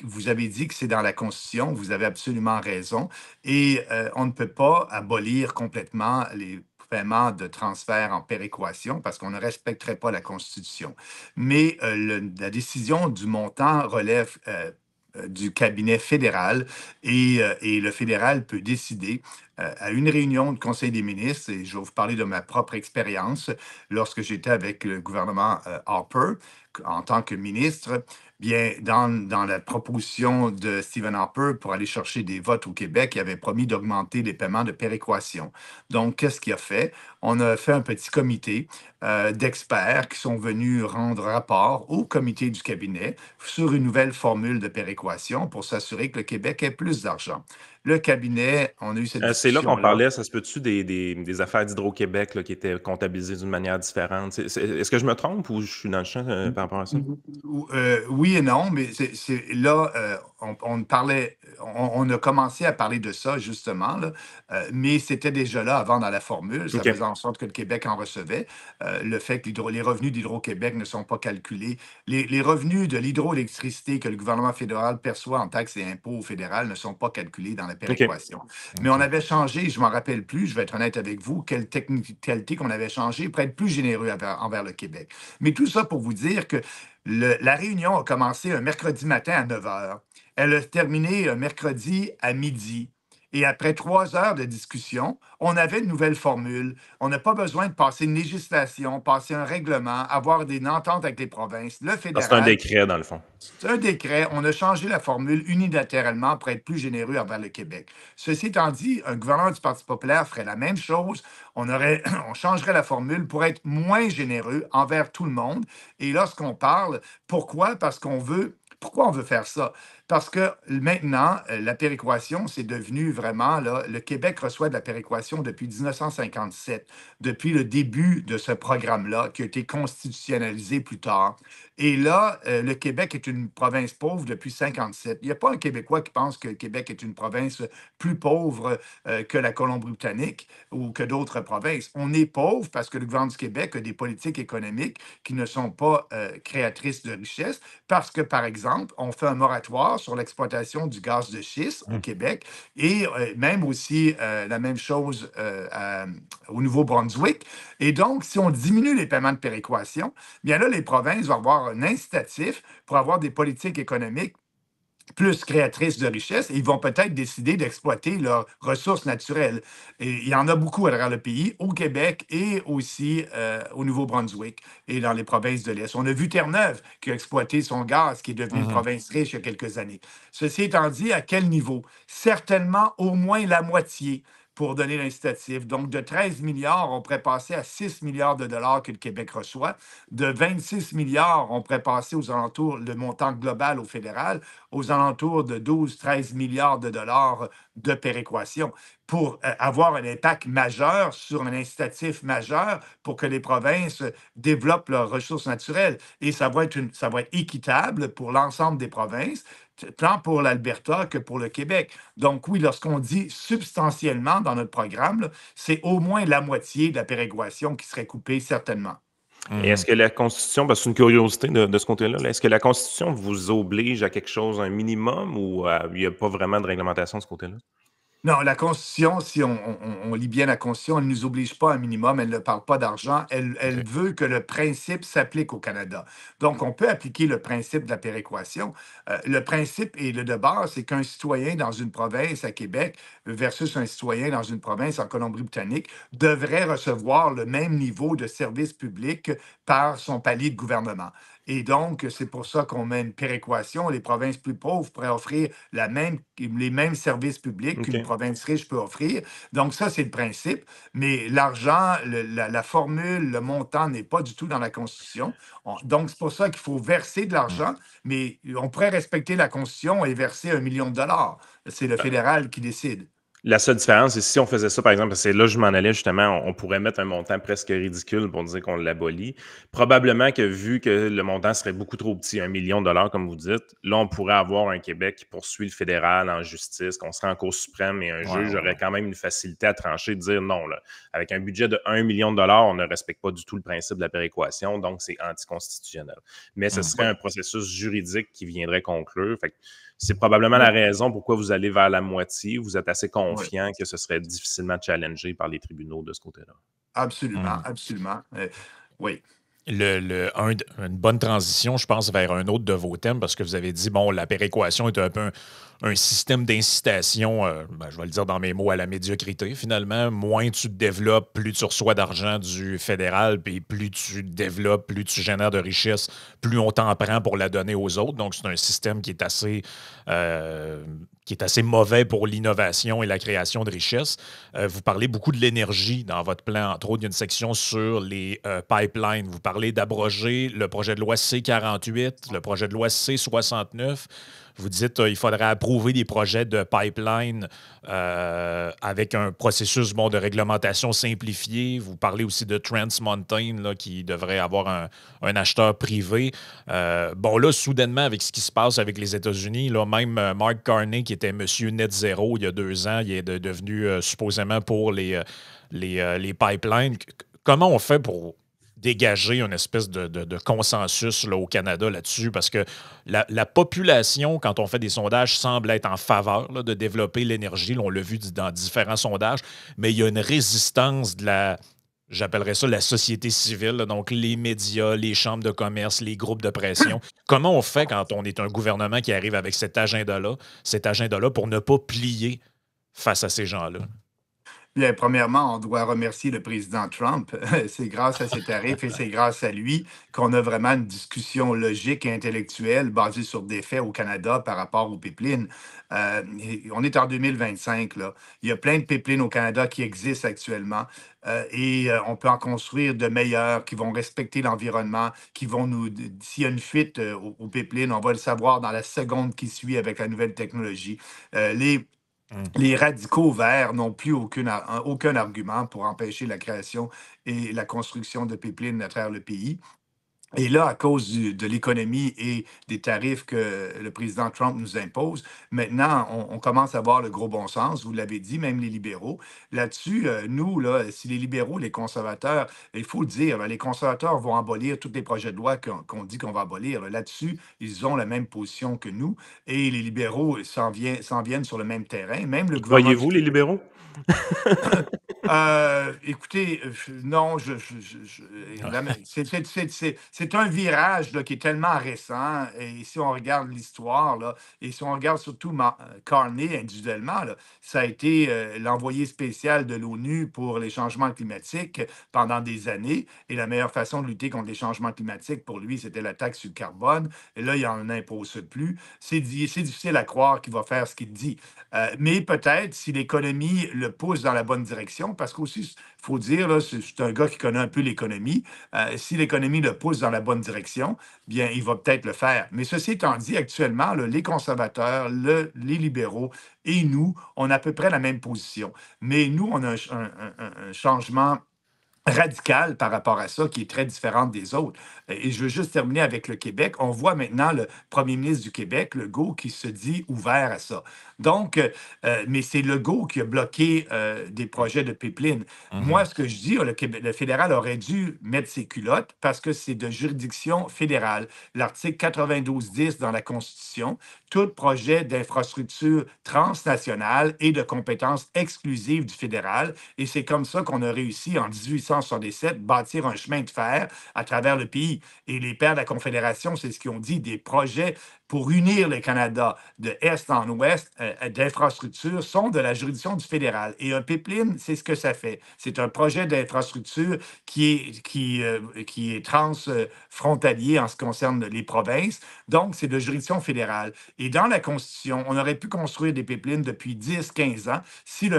vous avez dit que c'est dans la Constitution. Vous avez absolument raison. Et on ne peut pas abolir complètement les paiements de transfert en péréquation parce qu'on ne respecterait pas la Constitution. Mais la décision du montant relève du cabinet fédéral et le fédéral peut décider à une réunion du Conseil des ministres, et je vais vous parler de ma propre expérience lorsque j'étais avec le gouvernement Harper en tant que ministre. Bien, dans la proposition de Stephen Harper pour aller chercher des votes au Québec, il avait promis d'augmenter les paiements de péréquation. Donc, qu'est-ce qu'il a fait? On a fait un petit comité d'experts qui sont venus rendre rapport au comité du cabinet sur une nouvelle formule de péréquation pour s'assurer que le Québec ait plus d'argent. Le cabinet, on a eu cette discussion. C'est là qu'on parlait, ça se peut-tu, des affaires d'Hydro-Québec là, qui étaient comptabilisées d'une manière différente? Est-ce que je me trompe ou je suis dans le champ par rapport à ça? Oui et non, mais là, on parlait, on a commencé à parler de ça justement, là, mais c'était déjà là avant dans la formule. Ça faisait en sorte que le Québec en recevait. Le fait que les revenus d'Hydro-Québec ne sont pas calculés. Les revenus de l'hydroélectricité que le gouvernement fédéral perçoit en taxes et impôts au fédéral ne sont pas calculés dans la péréquation. Mais on avait changé, je ne m'en rappelle plus, je vais être honnête avec vous, quelle technicalité qu'on avait changé pour être plus généreux envers le Québec. Mais tout ça pour vous dire que la réunion a commencé un mercredi matin à 9 h. Elle a terminé un mercredi à midi. Et après 3 heures de discussion, on avait une nouvelle formule. On n'a pas besoin de passer une législation, passer un règlement, avoir des ententes avec les provinces. Le fédéral. C'est un décret, dans le fond. C'est un décret. On a changé la formule unilatéralement pour être plus généreux envers le Québec. Ceci étant dit, un gouvernement du Parti populaire ferait la même chose. On changerait la formule pour être moins généreux envers tout le monde. Et lorsqu'on parle, pourquoi? Pourquoi on veut faire ça? Parce que maintenant, la péréquation, c'est devenu vraiment, là, le Québec reçoit de la péréquation depuis 1957, depuis le début de ce programme-là, qui a été constitutionnalisé plus tard. Et là, le Québec est une province pauvre depuis 1957. Il n'y a pas un Québécois qui pense que le Québec est une province plus pauvre que la Colombie-Britannique ou que d'autres provinces. On est pauvre parce que le gouvernement du Québec a des politiques économiques qui ne sont pas créatrices de richesse, parce que, par exemple, on fait un moratoire sur l'exploitation du gaz de schiste au Québec et même aussi la même chose au Nouveau-Brunswick. Et donc, si on diminue les paiements de péréquation, bien là, les provinces vont avoir un incitatif pour avoir des politiques économiques plus créatrices de richesse et ils vont peut-être décider d'exploiter leurs ressources naturelles. Et il y en a beaucoup à travers le pays, au Québec et aussi au Nouveau-Brunswick et dans les provinces de l'Est. On a vu Terre-Neuve qui a exploité son gaz, qui est devenu une province riche il y a quelques années. Ceci étant dit, à quel niveau? Certainement au moins la moitié pour donner l'incitatif. Donc, de 13 milliards, on pourrait passer à 6 milliards de dollars que le Québec reçoit. De 26 milliards, on pourrait passer aux alentours, le montant global au fédéral, aux alentours de 12-13 milliards de dollars de péréquation pour avoir un impact majeur sur un incitatif majeur pour que les provinces développent leurs ressources naturelles. Et ça va être équitable pour l'ensemble des provinces, tant pour l'Alberta que pour le Québec. Donc oui, lorsqu'on dit substantiellement dans notre programme, c'est au moins la moitié de la péréquation qui serait coupée, certainement. Et est-ce que la Constitution, parce que c'est une curiosité de ce côté-là, est-ce que la Constitution vous oblige à quelque chose, un minimum, ou il n'y a pas vraiment de réglementation de ce côté-là? Non, la Constitution, si on lit bien la Constitution, elle ne nous oblige pas à un minimum, elle ne parle pas d'argent, elle OK. veut que le principe s'applique au Canada. Donc, on peut appliquer le principe de la péréquation. Le principe et le de base, c'est qu'un citoyen dans une province à Québec versus un citoyen dans une province en Colombie-Britannique devrait recevoir le même niveau de service public par son palier de gouvernement. Et donc, c'est pour ça qu'on met une péréquation. Les provinces plus pauvres pourraient offrir les mêmes services publics qu'une OK. province riche peut offrir. Donc, ça, c'est le principe. Mais l'argent, la formule, le montant n'est pas du tout dans la Constitution. Donc, c'est pour ça qu'il faut verser de Mmh. l'argent, mais on pourrait respecter la Constitution et verser 1 million de dollars. C'est le fédéral qui décide. La seule différence, c'est si on faisait ça, par exemple, parce que là, je m'en allais justement, on pourrait mettre un montant presque ridicule pour dire qu'on l'abolit. Probablement que vu que le montant serait beaucoup trop petit, 1 million de dollars, comme vous dites, là, on pourrait avoir un Québec qui poursuit le fédéral en justice, qu'on serait en Cour suprême et un Ouais, juge ouais, aurait ouais. quand même une facilité à trancher, de dire non, là, avec un budget de 1 million de dollars, on ne respecte pas du tout le principe de la péréquation, donc c'est anticonstitutionnel. Mais ce Mmh. serait Oui, un processus juridique qui viendrait conclure. Fait que c'est probablement la oui, raison pourquoi vous allez vers la moitié. Vous êtes assez oui. confiant que ce serait difficilement challengé par les tribunaux de ce côté-là. Absolument, Mmh. absolument. Oui. Une bonne transition, je pense, vers un autre de vos thèmes, parce que vous avez dit, bon, la péréquation est un peu un système d'incitation, je vais le dire dans mes mots, à la médiocrité, finalement. Moins tu te développes, plus tu reçois d'argent du fédéral, puis plus tu développes, plus tu génères de richesse, plus on t'en prend pour la donner aux autres. Donc, c'est un système euh, qui est assez mauvais pour l'innovation et la création de richesses. Vous parlez beaucoup de l'énergie dans votre plan. Entre autres, il y a une section sur les pipelines. Vous parlez d'abroger le projet de loi C-48, le projet de loi C-69. Vous dites qu'il faudrait approuver des projets de pipeline avec un processus de réglementation simplifié. Vous parlez aussi de Trans Mountain là, qui devrait avoir un acheteur privé. Bon, là, soudainement, avec ce qui se passe avec les États-Unis, là, même Mark Carney, qui était Monsieur Net Zero il y a 2 ans, il est devenu supposément pour les pipelines. Comment on fait pour dégager une espèce de consensus là, au Canada là-dessus? Parce que la population, quand on fait des sondages, semble être en faveur là, de développer l'énergie. Là, on l'a vu dans différents sondages, mais il y a une résistance de la j'appellerais ça la société civile, là, donc les médias, les chambres de commerce, les groupes de pression. Comment on fait quand on est un gouvernement qui arrive avec cet agenda-là pour ne pas plier face à ces gens-là? Bien, premièrement, on doit remercier le président Trump. C'est grâce à ses tarifs et c'est grâce à lui qu'on a vraiment une discussion logique et intellectuelle basée sur des faits au Canada par rapport aux pipelines. On est en 2025, là. Il y a plein de pipelines au Canada qui existent actuellement on peut en construire de meilleurs qui vont respecter l'environnement, qui vont nous... S'il y a une fuite aux pipelines, on va le savoir dans la seconde qui suit avec la nouvelle technologie. Euh, les Hum. les radicaux verts n'ont plus aucun argument pour empêcher la création et la construction de pipelines à travers le pays. Et là, à cause de l'économie et des tarifs que le président Trump nous impose, maintenant, on commence à voir le gros bon sens. Vous l'avez dit, même les libéraux. Là-dessus, nous, là, si les libéraux, les conservateurs, il faut le dire, les conservateurs vont abolir tous les projets de loi qu'on dit qu'on va abolir. Là-dessus, ils ont la même position que nous. Et les libéraux s'en viennent sur le même terrain. Même le Y gouvernement du croyez-vous, les libéraux? Écoutez, non, c'est un virage là, qui est tellement récent. Et si on regarde l'histoire, là, et si on regarde surtout Carney individuellement, là, ça a été l'envoyé spécial de l'ONU pour les changements climatiques pendant des années. Et la meilleure façon de lutter contre les changements climatiques, pour lui, c'était la taxe sur le carbone. Et là, il en impose plus. C'est difficile à croire qu'il va faire ce qu'il dit. Mais peut-être si l'économie le pousse dans la bonne direction, parce qu'aussi, il faut dire, là, c'est un gars qui connaît un peu l'économie. Si l'économie le pousse dans la bonne direction, bien, il va peut-être le faire. Mais ceci étant dit, actuellement, là, les conservateurs, les libéraux et nous, on a à peu près la même position. Mais nous, on a un changement radicale par rapport à ça, qui est très différente des autres. Et je veux juste terminer avec le Québec. On voit maintenant le premier ministre du Québec, Legault, qui se dit ouvert à ça. Donc, mais c'est Legault qui a bloqué des projets de pipeline. Moi, Mhm. ce que je dis, le fédéral aurait dû mettre ses culottes parce que c'est de juridiction fédérale. L'article 92.10 dans la Constitution, tout projet d'infrastructure transnationale est de compétence exclusive du fédéral. Et c'est comme ça qu'on a réussi en 1867 bâtir un chemin de fer à travers le pays. Et les pères de la Confédération, c'est ce qu'ils ont dit, des projets pour unir le Canada de est en ouest d'infrastructures sont de la juridiction du fédéral. Et un pipeline, c'est ce que ça fait. C'est un projet d'infrastructure qui est transfrontalier en ce qui concerne les provinces. Donc, c'est de juridiction fédérale. Et dans la Constitution, on aurait pu construire des pipelines depuis 10-15 ans si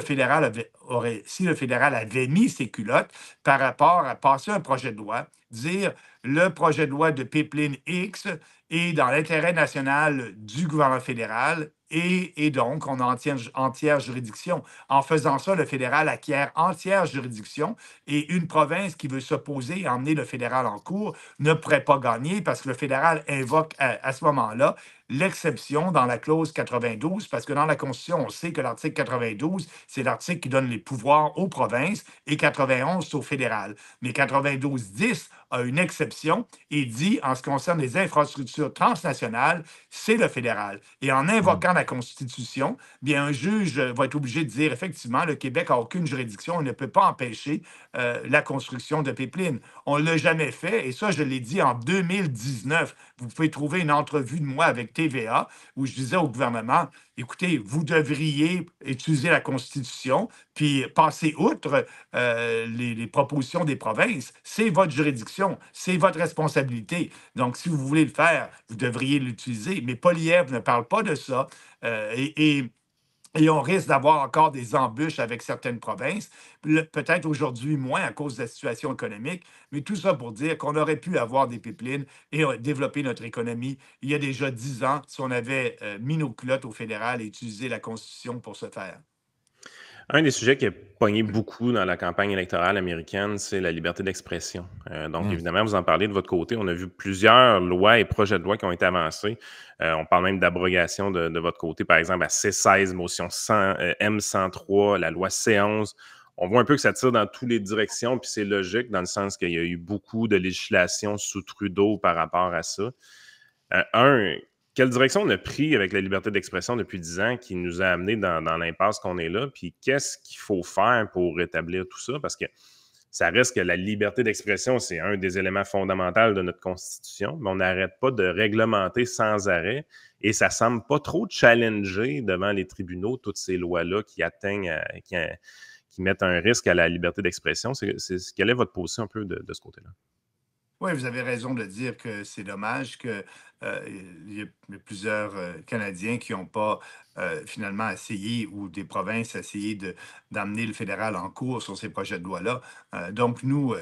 si le fédéral avait mis ses culottes par rapport à passer un projet de loi, dire le projet de loi de pipeline X est dans l'intérêt national du gouvernement fédéral et donc on a entière juridiction. En faisant ça, le fédéral acquiert entière juridiction et une province qui veut s'opposer et emmener le fédéral en cours ne pourrait pas gagner parce que le fédéral invoque à ce moment-là l'exception dans la clause 92, parce que dans la Constitution, on sait que l'article 92, c'est l'article qui donne les pouvoirs aux provinces et 91, c'est au fédéral. Mais 92.10 a une exception et dit, en ce qui concerne les infrastructures transnationales, c'est le fédéral. Et en Mhm. invoquant la Constitution, bien, un juge va être obligé de dire, effectivement, le Québec n'a aucune juridiction, il ne peut pas empêcher la construction de pipelines. On ne l'a jamais fait, et ça, je l'ai dit en 2019. Vous pouvez trouver une entrevue de moi avec TVA où je disais au gouvernement, écoutez, vous devriez utiliser la Constitution puis passer outre les propositions des provinces. C'est votre juridiction, c'est votre responsabilité. Donc, si vous voulez le faire, vous devriez l'utiliser. Mais Poilievre ne parle pas de ça. Et on risque d'avoir encore des embûches avec certaines provinces, peut-être aujourd'hui moins à cause de la situation économique, mais tout ça pour dire qu'on aurait pu avoir des pipelines et développer notre économie il y a déjà 10 ans si on avait mis nos culottes au fédéral et utilisé la Constitution pour ce faire. Un des sujets qui a pogné beaucoup dans la campagne électorale américaine, c'est la liberté d'expression. Donc, Mhm. évidemment, vous en parlez de votre côté. On a vu plusieurs lois et projets de loi qui ont été avancés. On parle même d'abrogation de votre côté, par exemple, à C16, motion 100, M103, la loi C11. On voit un peu que ça tire dans toutes les directions, puis c'est logique dans le sens qu'il y a eu beaucoup de législation sous Trudeau par rapport à ça. Quelle direction on a pris avec la liberté d'expression depuis 10 ans qui nous a amené dans l'impasse qu'on est là? Puis qu'est-ce qu'il faut faire pour rétablir tout ça? Parce que ça reste que la liberté d'expression, c'est un des éléments fondamentaux de notre Constitution, mais on n'arrête pas de réglementer sans arrêt et ça semble pas trop challenger devant les tribunaux toutes ces lois-là qui qui mettent un risque à la liberté d'expression. Quelle est votre position un peu de ce côté-là? Oui, vous avez raison de dire que c'est dommage que il y a plusieurs Canadiens qui n'ont pas finalement essayé ou des provinces essayé d'amener le fédéral en cours sur ces projets de loi-là. Donc, nous,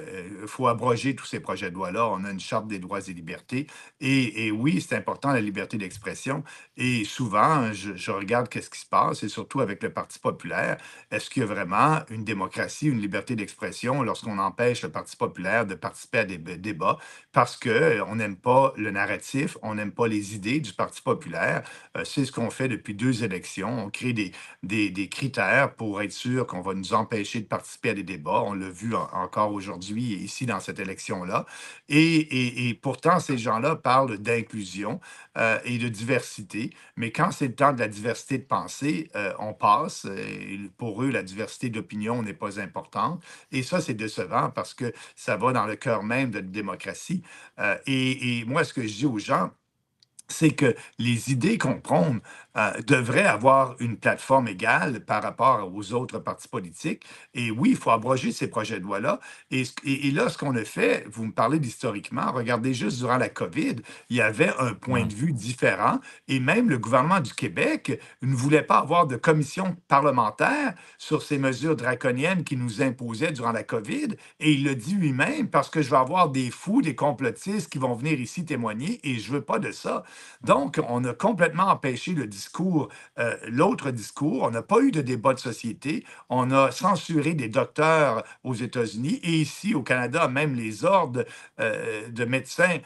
il faut abroger tous ces projets de loi-là. On a une charte des droits et libertés. Et oui, c'est important la liberté d'expression. Et souvent, je regarde qu'est-ce qui se passe, et surtout avec le Parti populaire. Est-ce qu'il y a vraiment une démocratie, une liberté d'expression lorsqu'on empêche le Parti populaire de participer à des débats parce qu'on n'aime pas le narratif, on n'aime pas les idées du Parti populaire? C'est ce qu'on fait depuis 2 élections. On crée des critères pour être sûr qu'on va nous empêcher de participer à des débats. On l'a vu encore aujourd'hui, ici, dans cette élection-là. Et pourtant, ces gens-là parlent d'inclusion et de diversité. Mais quand c'est le temps de la diversité de pensée, on passe. Et pour eux, la diversité d'opinion n'est pas importante. Et ça, c'est décevant parce que ça va dans le cœur même de la démocratie. Et moi, ce que je dis aux gens, c'est que les idées qu'on prône devraient avoir une plateforme égale par rapport aux autres partis politiques. Et oui, il faut abroger ces projets de loi-là. Et là, ce qu'on a fait, vous me parlez d'historiquement, regardez juste durant la COVID, il y avait un point Mhm. de vue différent. Et même le gouvernement du Québec ne voulait pas avoir de commission parlementaire sur ces mesures draconiennes qui nous imposaient durant la COVID. Et il le dit lui-même, parce que je vais avoir des fous, des complotistes qui vont venir ici témoigner et je ne veux pas de ça. Donc, on a complètement empêché le discours, l'autre discours. On n'a pas eu de débat de société. On a censuré des docteurs aux États-Unis et ici au Canada, même les ordres de médecins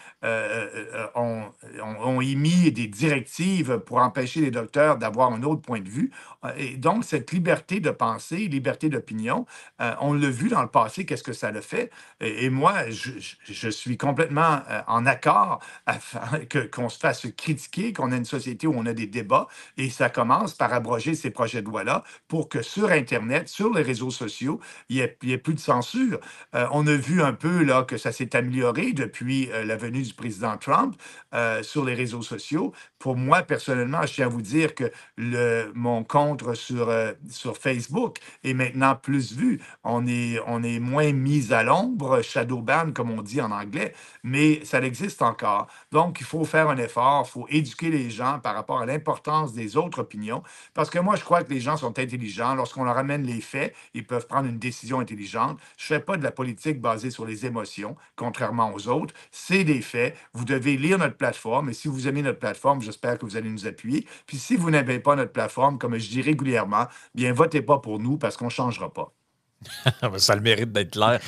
ont émis des directives pour empêcher les docteurs d'avoir un autre point de vue. Et donc, cette liberté de penser, liberté d'opinion, on l'a vu dans le passé, qu'est-ce que ça le fait. Et moi, je suis complètement en accord qu'on se fasse critiquer, qu'on ait une société où on a des débats, et ça commence par abroger ces projets de loi-là pour que sur Internet, sur les réseaux sociaux, il y ait plus de censure. On a vu un peu là, que ça s'est amélioré depuis la venue du président Trump sur les réseaux sociaux. Pour moi, personnellement, je tiens à vous dire que mon compte sur Facebook est maintenant plus vu. On est moins mis à l'ombre, shadow ban, comme on dit en anglais, mais ça existe encore. Donc, il faut faire un effort, il faut éduquer les gens par rapport à l'importance des autres opinions, parce que moi, je crois que les gens sont intelligents. Lorsqu'on leur amène les faits, ils peuvent prendre une décision intelligente. Je ne fais pas de la politique basée sur les émotions, contrairement aux autres. C'est des faits. Vous devez lire notre plateforme, et si vous aimez notre plateforme, j'espère que vous allez nous appuyer. Puis si vous n'aimez pas notre plateforme, comme je dis régulièrement, bien, votez pas pour nous parce qu'on ne changera pas. Ça a le mérite d'être clair.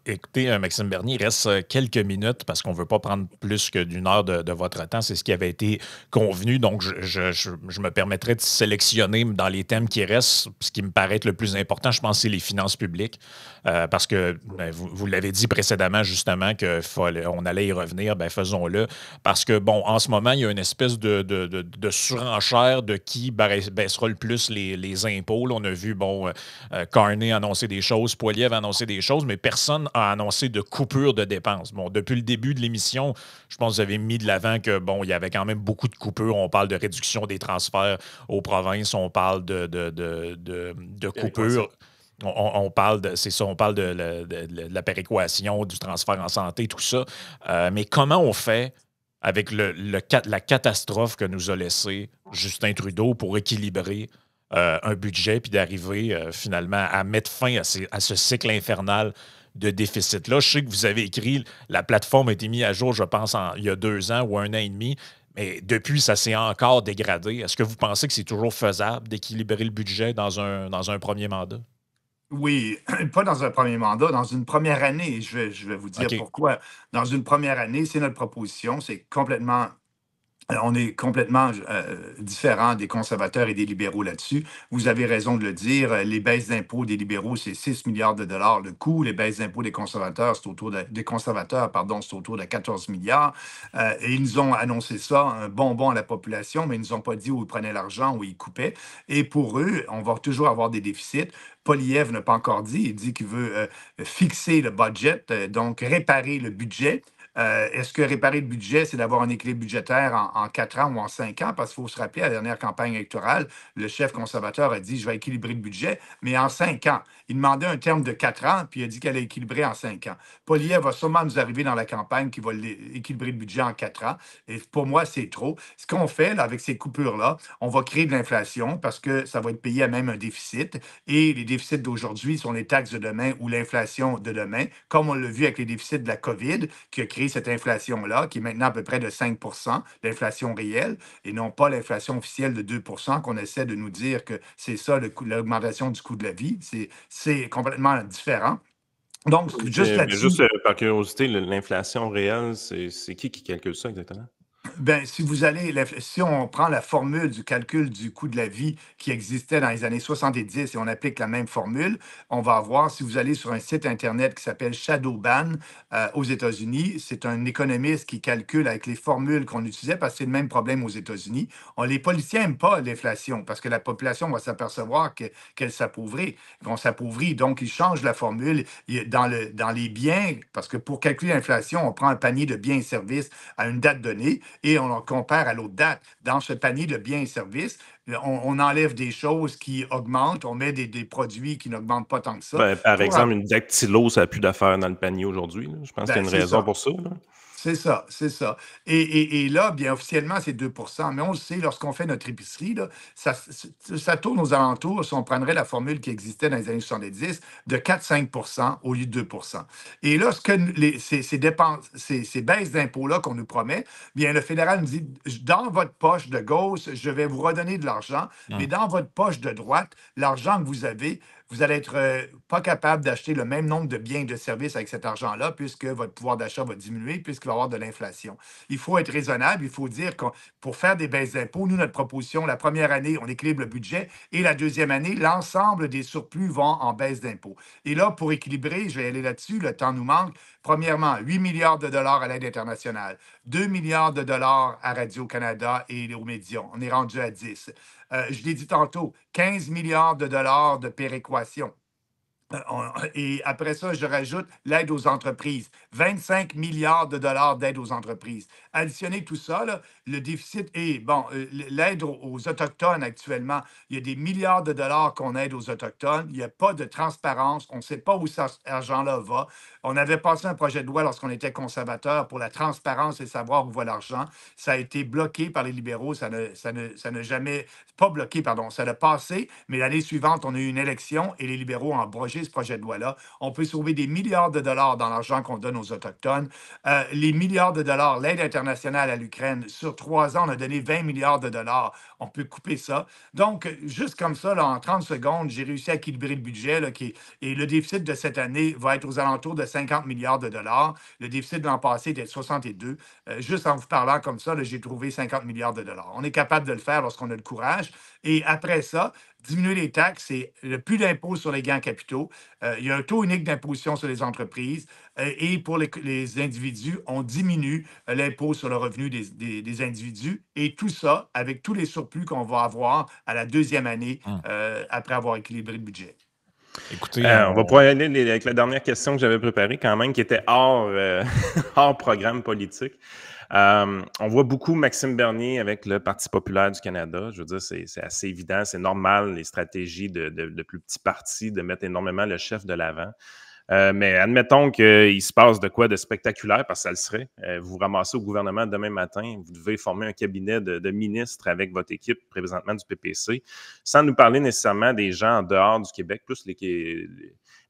Écoutez, Maxime Bernier, il reste quelques minutes parce qu'on ne veut pas prendre plus que d'une heure de votre temps. C'est ce qui avait été convenu. Donc, je me permettrai de sélectionner dans les thèmes qui restent ce qui me paraît être le plus important. Je pense que c'est les finances publiques. Parce que vous l'avez dit précédemment, justement, qu'on allait y revenir. Ben, faisons-le. Parce que, bon, en ce moment, il y a une espèce de surenchère de qui baissera le plus les impôts. Là, on a vu, bon, Carney annoncer des choses, Poilievre a annoncé des choses, mais personne n'a annoncé de coupure de dépenses. Bon, depuis le début de l'émission, je pense que vous avez mis de l'avant que, bon, il y avait quand même beaucoup de coupures. On parle de réduction des transferts aux provinces, on parle de coupures. On parle de, c'est ça, on parle de la péréquation, du transfert en santé, tout ça. Mais comment on fait avec la catastrophe que nous a laissé Justin Trudeau pour équilibrer un budget puis d'arriver finalement à mettre fin à ce cycle infernal de déficit-là? Je sais que vous avez écrit, la plateforme a été mise à jour, je pense, il y a 2 ans ou 1 an et demi, mais depuis, ça s'est encore dégradé. Est-ce que vous pensez que c'est toujours faisable d'équilibrer le budget dans un premier mandat? Oui, pas dans un premier mandat, dans une première année. Je vais vous dire OK. pourquoi. Dans une première année, c'est notre proposition. C'est complètement on est complètement différent des conservateurs et des libéraux là-dessus. Vous avez raison de le dire. Les baisses d'impôts des libéraux, c'est 6 milliards de dollars le coût. Les baisses d'impôts des conservateurs, des conservateurs, pardon, c'est autour de 14 milliards. Et ils nous ont annoncé ça, un bonbon à la population, mais ils nous ont pas dit où ils prenaient l'argent, où ils coupaient. Et pour eux, on va toujours avoir des déficits. Poilievre n'a pas encore dit. Il dit qu'il veut fixer le budget, donc réparer le budget. Est-ce que réparer le budget, c'est d'avoir un équilibre budgétaire en 4 ans ou en 5 ans? Parce qu'il faut se rappeler, à la dernière campagne électorale, le chef conservateur a dit, je vais équilibrer le budget, mais en 5 ans. Il demandait un terme de 4 ans, puis il a dit qu'elle allait équilibrer en 5 ans. Poilievre va sûrement nous arriver dans la campagne qui va équilibrer le budget en 4 ans. Et pour moi, c'est trop. Ce qu'on fait là, avec ces coupures-là, on va créer de l'inflation parce que ça va être payé à même un déficit. Et les déficits d'aujourd'hui sont les taxes de demain ou l'inflation de demain, comme on l'a vu avec les déficits de la COVID, qui a créé cette inflation-là, qui est maintenant à peu près de 5 l'inflation réelle, et non pas l'inflation officielle de 2 qu'on essaie de nous dire que c'est ça l'augmentation du coût de la vie. C'est complètement différent. Donc, juste Mais juste là-dessus, par curiosité, l'inflation réelle, c'est qui calcule ça exactement? ben, si on prend la formule du calcul du coût de la vie qui existait dans les années 70 et on applique la même formule, on va avoir, si vous allez sur un site Internet qui s'appelle Shadowban aux États-Unis, c'est un économiste qui calcule avec les formules qu'on utilisait parce que c'est le même problème aux États-Unis. Les politiciens n'aiment pas l'inflation parce que la population va s'apercevoir qu'elle s'appauvrit, qu'on s'appauvrit. Donc, ils changent la formule dans les biens, parce que pour calculer l'inflation, on prend un panier de biens et services à une date donnée et on le compare à l'autre date. Dans ce panier de biens et services, on enlève des choses qui augmentent, on met des produits qui n'augmentent pas tant que ça. Ben, par exemple, une dactylo, ça n'a plus d'affaires dans le panier aujourd'hui. Je pense qu'il y a une C'est raison ça. pour ça. Là. C'est ça, c'est ça. Et là, bien officiellement, c'est 2%. Mais on le sait, lorsqu'on fait notre épicerie, là, ça tourne aux alentours, si on prendrait la formule qui existait dans les années 70, de 4-5% au lieu de 2%. Et là, ces baisses d'impôts-là qu'on nous promet, bien, le fédéral nous dit, dans votre poche de gauche, je vais vous redonner de l'argent, mais Hum. dans votre poche de droite, l'argent que vous avez, vous allez être pas capable d'acheter le même nombre de biens et de services avec cet argent-là, puisque votre pouvoir d'achat va diminuer, puisqu'il va y avoir de l'inflation. Il faut être raisonnable, il faut dire que pour faire des baisses d'impôts, nous, notre proposition, la première année, on équilibre le budget, et la deuxième année, l'ensemble des surplus vont en baisse d'impôts. Et là, pour équilibrer, je vais aller là-dessus, le temps nous manque. Premièrement, 8 milliards de dollars à l'aide internationale, 2 milliards de dollars à Radio-Canada et aux médias. On est rendu à 10. Je l'ai dit tantôt, 15 milliards de dollars de péréquation. Et après ça, je rajoute l'aide aux entreprises. 25 milliards de dollars d'aide aux entreprises. Additionner tout ça, là, le déficit est, bon, l'aide aux Autochtones actuellement, il y a des milliards de dollars qu'on aide aux Autochtones. Il n'y a pas de transparence. On ne sait pas où cet argent-là va. On avait passé un projet de loi lorsqu'on était conservateur pour la transparence et savoir où va l'argent. Ça a été bloqué par les libéraux. Ça n'a jamais, pas bloqué, pardon, ça l'a passé, mais l'année suivante, on a eu une élection et les libéraux ont abrogé ce projet de loi-là. On peut sauver des milliards de dollars dans l'argent qu'on donne aux Autochtones. Les milliards de dollars, l'aide internationale à l'Ukraine, sur 3 ans, on a donné 20 milliards de dollars. On peut couper ça. Donc, juste comme ça, là, en 30 secondes, j'ai réussi à équilibrer le budget, là, et le déficit de cette année va être aux alentours de 50 milliards de dollars. Le déficit de l'an passé était de 62. Juste en vous parlant comme ça, là, j'ai trouvé 50 milliards de dollars. On est capable de le faire lorsqu'on a le courage. Et après ça, diminuer les taxes, c'est le plus d'impôts sur les gains capitaux. Il y a un taux unique d'imposition sur les entreprises. Et pour les individus, on diminue l'impôt sur le revenu des individus. Et tout ça avec tous les surplus qu'on va avoir à la deuxième année Hum. après avoir équilibré le budget. Écoutez, On va pouvoir aller avec la dernière question que j'avais préparée quand même, qui était hors, hors programme politique. On voit beaucoup Maxime Bernier avec le Parti populaire du Canada. Je veux dire, c'est assez évident, c'est normal, les stratégies de plus petits partis, de mettre énormément le chef de l'avant. Mais admettons qu'il se passe de quoi de spectaculaire, parce que ça le serait. Vous vous ramassez au gouvernement demain matin, vous devez former un cabinet de ministres avec votre équipe présentement du PPC, sans nous parler nécessairement des gens en dehors du Québec, plus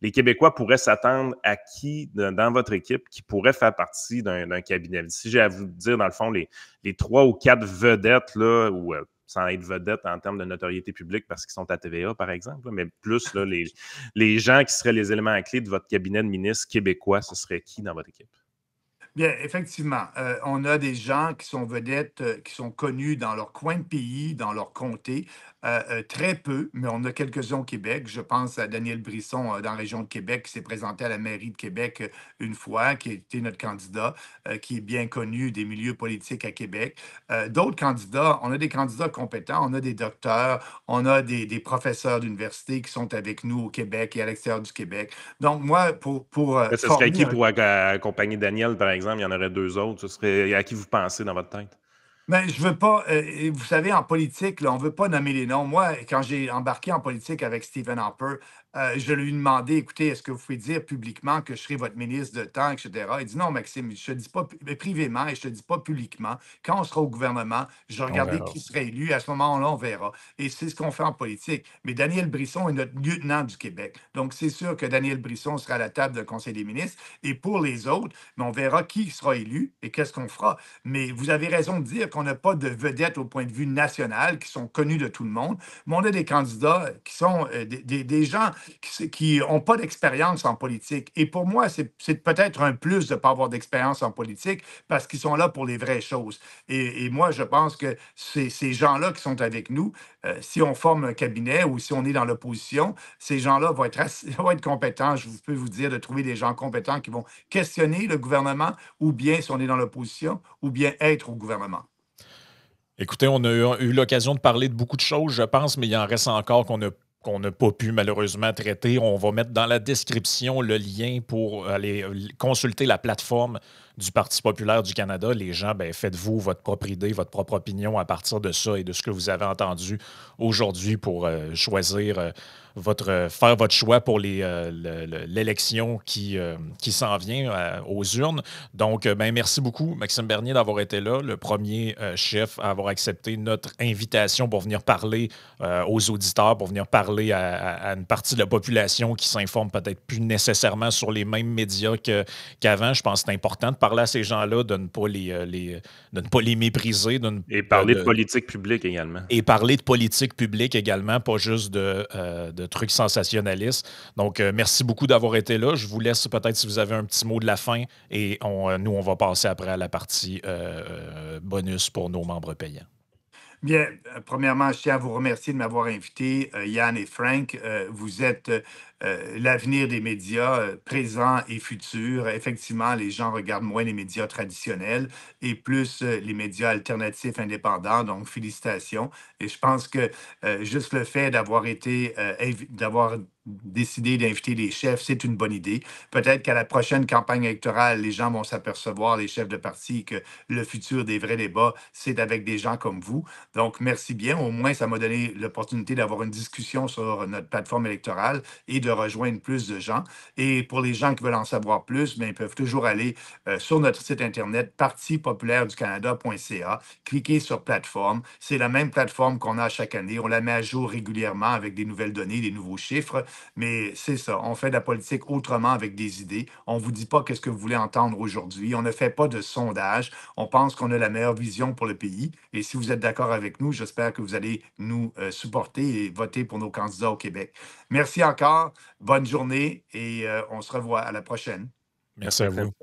les Québécois pourraient s'attendre à qui dans votre équipe qui pourrait faire partie d'un cabinet. Si j'ai à vous dire, dans le fond, les 3 ou 4 vedettes, là, ou sans être vedettes en termes de notoriété publique parce qu'ils sont à TVA, par exemple, mais plus là, les gens qui seraient les éléments clés de votre cabinet de ministres québécois, ce serait qui dans votre équipe? Bien, effectivement, on a des gens qui sont vedettes, qui sont connus dans leur coin de pays, dans leur comté, très peu, mais on a quelques-uns au Québec. Je pense à Daniel Brisson dans la région de Québec, qui s'est présenté à la mairie de Québec une fois, qui a été notre candidat, qui est bien connu des milieux politiques à Québec. D'autres candidats, on a des candidats compétents, on a des docteurs, on a des professeurs d'université qui sont avec nous au Québec et à l'extérieur du Québec. Donc, moi, pour Ce serait qui former pour accompagner Daniel, par exemple? Il y en aurait 2 autres. Ce serait à qui vous pensez dans votre tête? Ben, je veux pas, vous savez, en politique, là, on veut pas nommer les noms. Moi, quand j'ai embarqué en politique avec Stephen Harper, je lui ai demandé, écoutez, est-ce que vous pouvez dire publiquement que je serai votre ministre de temps, etc. Il dit non, Maxime, je te dis pas privément et je te dis pas publiquement. Quand on sera au gouvernement, je vais on regarder verra. qui serait élu. À ce moment-là, on verra. Et c'est ce qu'on fait en politique. Mais Daniel Brisson est notre lieutenant du Québec. Donc, c'est sûr que Daniel Brisson sera à la table du Conseil des ministres. Et pour les autres, mais on verra qui sera élu et qu'est-ce qu'on fera. Mais vous avez raison de dire qu'on n'a pas de vedettes au point de vue national qui sont connus de tout le monde, mais on a des candidats qui sont des gens qui n'ont pas d'expérience en politique. Et pour moi, c'est peut-être un plus de ne pas avoir d'expérience en politique parce qu'ils sont là pour les vraies choses. Et moi, je pense que ces gens-là qui sont avec nous, si on forme un cabinet ou si on est dans l'opposition, ces gens-là vont être compétents, je peux vous dire, de trouver des gens compétents qui vont questionner le gouvernement ou bien, si on est dans l'opposition, ou bien être au gouvernement. Écoutez, on a eu l'occasion de parler de beaucoup de choses, je pense, mais il en reste encore qu'on n'a pas pu malheureusement traiter. On va mettre dans la description le lien pour aller consulter la plateforme du Parti populaire du Canada. Les gens, ben, faites-vous votre propre idée, votre propre opinion à partir de ça et de ce que vous avez entendu aujourd'hui pour choisir faire votre choix pour l'élection qui s'en vient aux urnes. Donc, ben, merci beaucoup, Maxime Bernier, d'avoir été là, le premier chef à avoir accepté notre invitation pour venir parler aux auditeurs, pour venir parler à une partie de la population qui s'informe peut-être plus nécessairement sur les mêmes médias qu'avant. Je pense que c'est important de parler à ces gens-là, de ne pas de ne pas les mépriser. Et parler de politique publique également. Et parler de politique publique également, pas juste de trucs sensationnalistes. Donc, merci beaucoup d'avoir été là. Je vous laisse peut-être si vous avez un petit mot de la fin et nous, on va passer après à la partie bonus pour nos membres payants. Bien, premièrement, je tiens à vous remercier de m'avoir invité, Yann et Frank. Vous êtes l'avenir des médias présents et futurs. Effectivement, les gens regardent moins les médias traditionnels et plus les médias alternatifs indépendants. Donc, félicitations. Et je pense que juste le fait d'avoir décidé d'inviter les chefs, c'est une bonne idée. Peut-être qu'à la prochaine campagne électorale, les gens vont s'apercevoir, les chefs de parti, que le futur des vrais débats, c'est avec des gens comme vous. Donc, merci bien. Au moins, ça m'a donné l'opportunité d'avoir une discussion sur notre plateforme électorale et de rejoindre plus de gens. Et pour les gens qui veulent en savoir plus, bien, ils peuvent toujours aller sur notre site Internet, parti-populaire-du-Canada.ca, cliquer sur plateforme. C'est la même plateforme qu'on a chaque année. On la met à jour régulièrement avec des nouvelles données, des nouveaux chiffres. Mais c'est ça, on fait de la politique autrement avec des idées. On ne vous dit pas qu'est-ce que vous voulez entendre aujourd'hui. On ne fait pas de sondage. On pense qu'on a la meilleure vision pour le pays. Et si vous êtes d'accord avec nous, j'espère que vous allez nous supporter et voter pour nos candidats au Québec. Merci encore, bonne journée et on se revoit à la prochaine. Merci à vous.